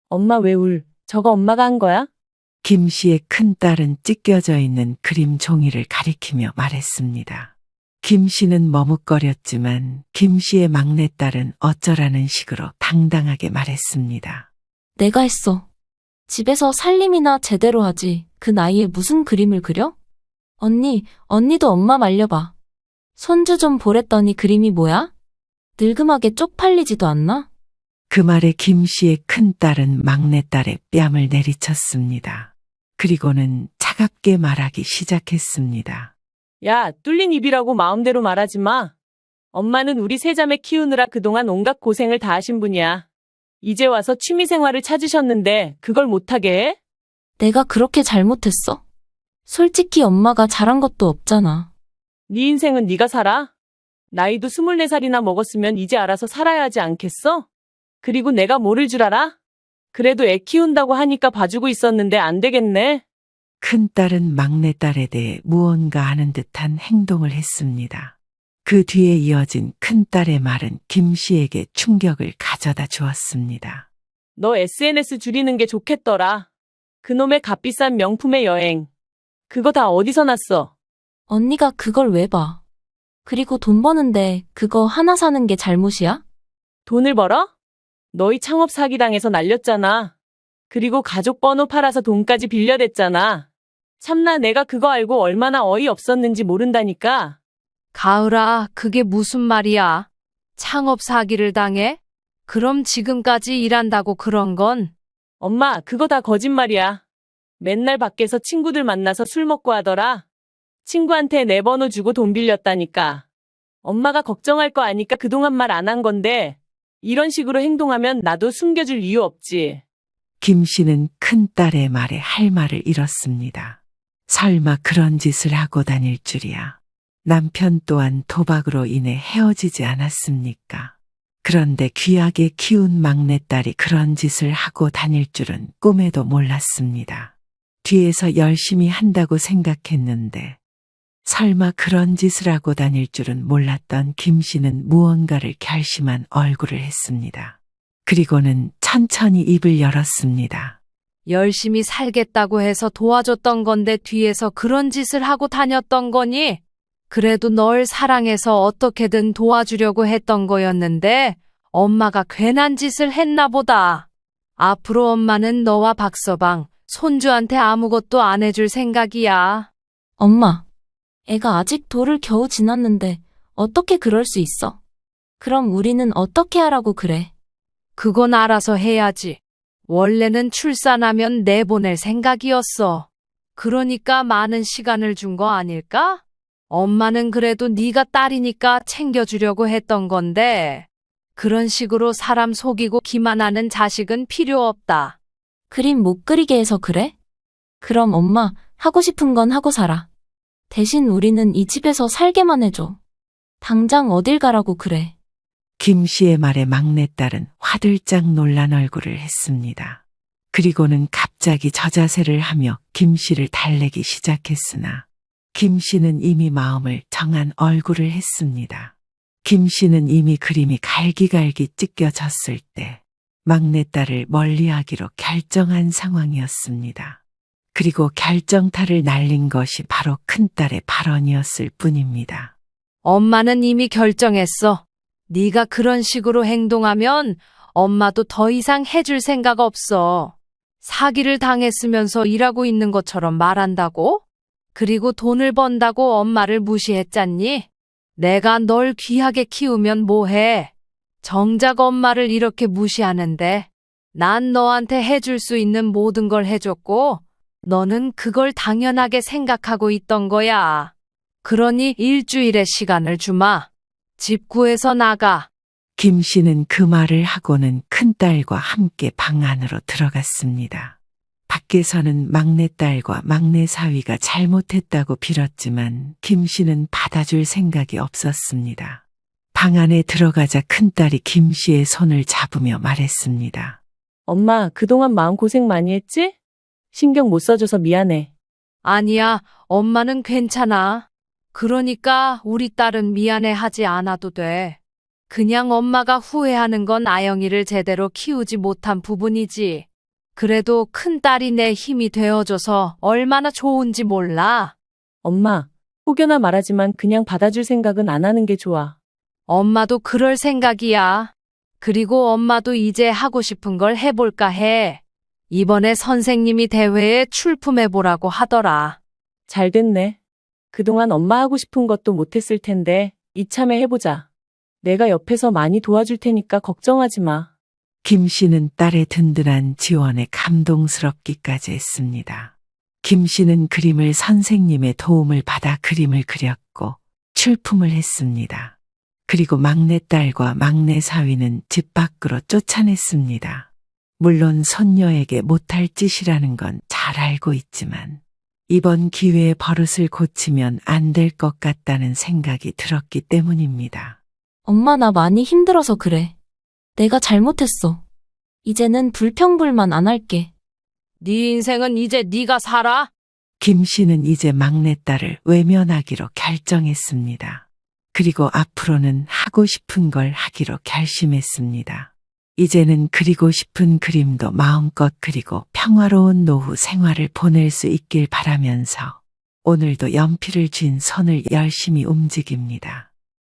엄마 왜 울? 저거 엄마가 한 거야? 김 씨의 큰딸은 찢겨져 있는 그림 종이를 가리키며 말했습니다. 김 씨는 머뭇거렸지만 김 씨의 막내딸은 어쩌라는 식으로 당당하게 말했습니다. 내가 했어. 집에서 살림이나 제대로 하지. 그 나이에 무슨 그림을 그려? 언니도 엄마 말려봐. 손주 좀 보랬더니 그림이 뭐야? 늙음하게 쪽팔리지도 않나? 그 말에 김 씨의 큰딸은 막내딸의 뺨을 내리쳤습니다. 그리고는 차갑게 말하기 시작했습니다. 야, 뚫린 입이라고 마음대로 말하지 마. 엄마는 우리 세자매 키우느라 그동안 온갖 고생을 다 하신 분이야. 이제 와서 취미생활을 찾으셨는데 그걸 못하게 해? 내가 그렇게 잘못했어? 솔직히 엄마가 잘한 것도 없잖아. 네 인생은 네가 살아? 나이도 24살이나 먹었으면 이제 알아서 살아야 하지 않겠어? 그리고 내가 모를 줄 알아? 그래도 애 키운다고 하니까 봐주고 있었는데 안 되겠네. 큰딸은 막내딸에 대해 무언가 하는 듯한 행동을 했습니다. 그 뒤에 이어진 큰딸의 말은 김 씨에게 충격을 가져다 주었습니다. 너 SNS 줄이는 게 좋겠더라. 그놈의 값비싼 명품의 여행. 그거 다 어디서 났어? 언니가 그걸 왜 봐? 그리고 돈 버는데 그거 하나 사는 게 잘못이야? 돈을 벌어? 너희 창업 사기당해서 날렸잖아. 그리고 가족 번호 팔아서 돈까지 빌려댔잖아. 참나 내가 그거 알고 얼마나 어이없었는지 모른다니까. 가을아, 그게 무슨 말이야? 창업 사기를 당해? 그럼 지금까지 일한다고 그런 건? 엄마, 그거 다 거짓말이야. 맨날 밖에서 친구들 만나서 술 먹고 하더라. 친구한테 내 번호 주고 돈 빌렸다니까. 엄마가 걱정할 거 아니까 그동안 말 안 한 건데 이런 식으로 행동하면 나도 숨겨줄 이유 없지. 김 씨는 큰딸의 말에 할 말을 잃었습니다. 설마 그런 짓을 하고 다닐 줄이야. 남편 또한 도박으로 인해 헤어지지 않았습니까? 그런데 귀하게 키운 막내딸이 그런 짓을 하고 다닐 줄은 꿈에도 몰랐습니다. 뒤에서 열심히 한다고 생각했는데 설마 그런 짓을 하고 다닐 줄은 몰랐던 김 씨는 무언가를 결심한 얼굴을 했습니다. 그리고는 천천히 입을 열었습니다. 열심히 살겠다고 해서 도와줬던 건데 뒤에서 그런 짓을 하고 다녔던 거니? 그래도 널 사랑해서 어떻게든 도와주려고 했던 거였는데 엄마가 괜한 짓을 했나 보다. 앞으로 엄마는 너와 박서방, 손주한테 아무것도 안 해줄 생각이야. 엄마, 애가 아직 돌을 겨우 지났는데 어떻게 그럴 수 있어? 그럼 우리는 어떻게 하라고 그래? 그건 알아서 해야지. 원래는 출산하면 내보낼 생각이었어. 그러니까 많은 시간을 준 거 아닐까? 엄마는 그래도 네가 딸이니까 챙겨주려고 했던 건데 그런 식으로 사람 속이고 기만하는 자식은 필요 없다. 그림 못 그리게 해서 그래? 그럼 엄마, 하고 싶은 건 하고 살아. 대신 우리는 이 집에서 살게만 해줘. 당장 어딜 가라고 그래. 김 씨의 말에 막내딸은 화들짝 놀란 얼굴을 했습니다. 그리고는 갑자기 저자세를 하며 김 씨를 달래기 시작했으나 김 씨는 이미 마음을 정한 얼굴을 했습니다. 김 씨는 이미 그림이 갈기갈기 찢겨졌을 때 막내딸을 멀리하기로 결정한 상황이었습니다. 그리고 결정타를 날린 것이 바로 큰딸의 발언이었을 뿐입니다. 엄마는 이미 결정했어. 네가 그런 식으로 행동하면 엄마도 더 이상 해줄 생각 없어. 사기를 당했으면서 일하고 있는 것처럼 말한다고? 그리고 돈을 번다고 엄마를 무시했잖니? 내가 널 귀하게 키우면 뭐해? 정작 엄마를 이렇게 무시하는데 난 너한테 해줄 수 있는 모든 걸 해줬고 너는 그걸 당연하게 생각하고 있던 거야. 그러니 일주일의 시간을 주마. 집 구해서 나가. 김 씨는 그 말을 하고는 큰딸과 함께 방 안으로 들어갔습니다. 밖에서는 막내딸과 막내 사위가 잘못했다고 빌었지만 김 씨는 받아줄 생각이 없었습니다. 방 안에 들어가자 큰딸이 김 씨의 손을 잡으며 말했습니다. 엄마, 그동안 마음고생 많이 했지? 신경 못 써줘서 미안해. 아니야, 엄마는 괜찮아. 그러니까 우리 딸은 미안해하지 않아도 돼. 그냥 엄마가 후회하는 건 아영이를 제대로 키우지 못한 부분이지. 그래도 큰딸이 내 힘이 되어줘서 얼마나 좋은지 몰라. 엄마, 혹여나 말하지만 그냥 받아줄 생각은 안 하는 게 좋아. 엄마도 그럴 생각이야. 그리고 엄마도 이제 하고 싶은 걸 해볼까 해. 이번에 선생님이 대회에 출품해보라고 하더라. 잘 됐네. 그동안 엄마 하고 싶은 것도 못했을 텐데 이참에 해보자. 내가 옆에서 많이 도와줄 테니까 걱정하지 마. 김 씨는 딸의 든든한 지원에 감동스럽기까지 했습니다. 김 씨는 그림을 선생님의 도움을 받아 그림을 그렸고 출품을 했습니다. 그리고 막내딸과 막내 사위는 집 밖으로 쫓아냈습니다. 물론 손녀에게 못할 짓이라는 건 잘 알고 있지만 이번 기회에 버릇을 고치면 안 될 것 같다는 생각이 들었기 때문입니다. 엄마 나 많이 힘들어서 그래. 내가 잘못했어. 이제는 불평불만 안 할게. 네 인생은 이제 네가 살아. 김 씨는 이제 막내딸을 외면하기로 결정했습니다. 그리고 앞으로는 하고 싶은 걸 하기로 결심했습니다. 이제는 그리고 싶은 그림도 마음껏 그리고 평화로운 노후 생활을 보낼 수 있길 바라면서 오늘도 연필을 쥔 손을 열심히 움직입니다.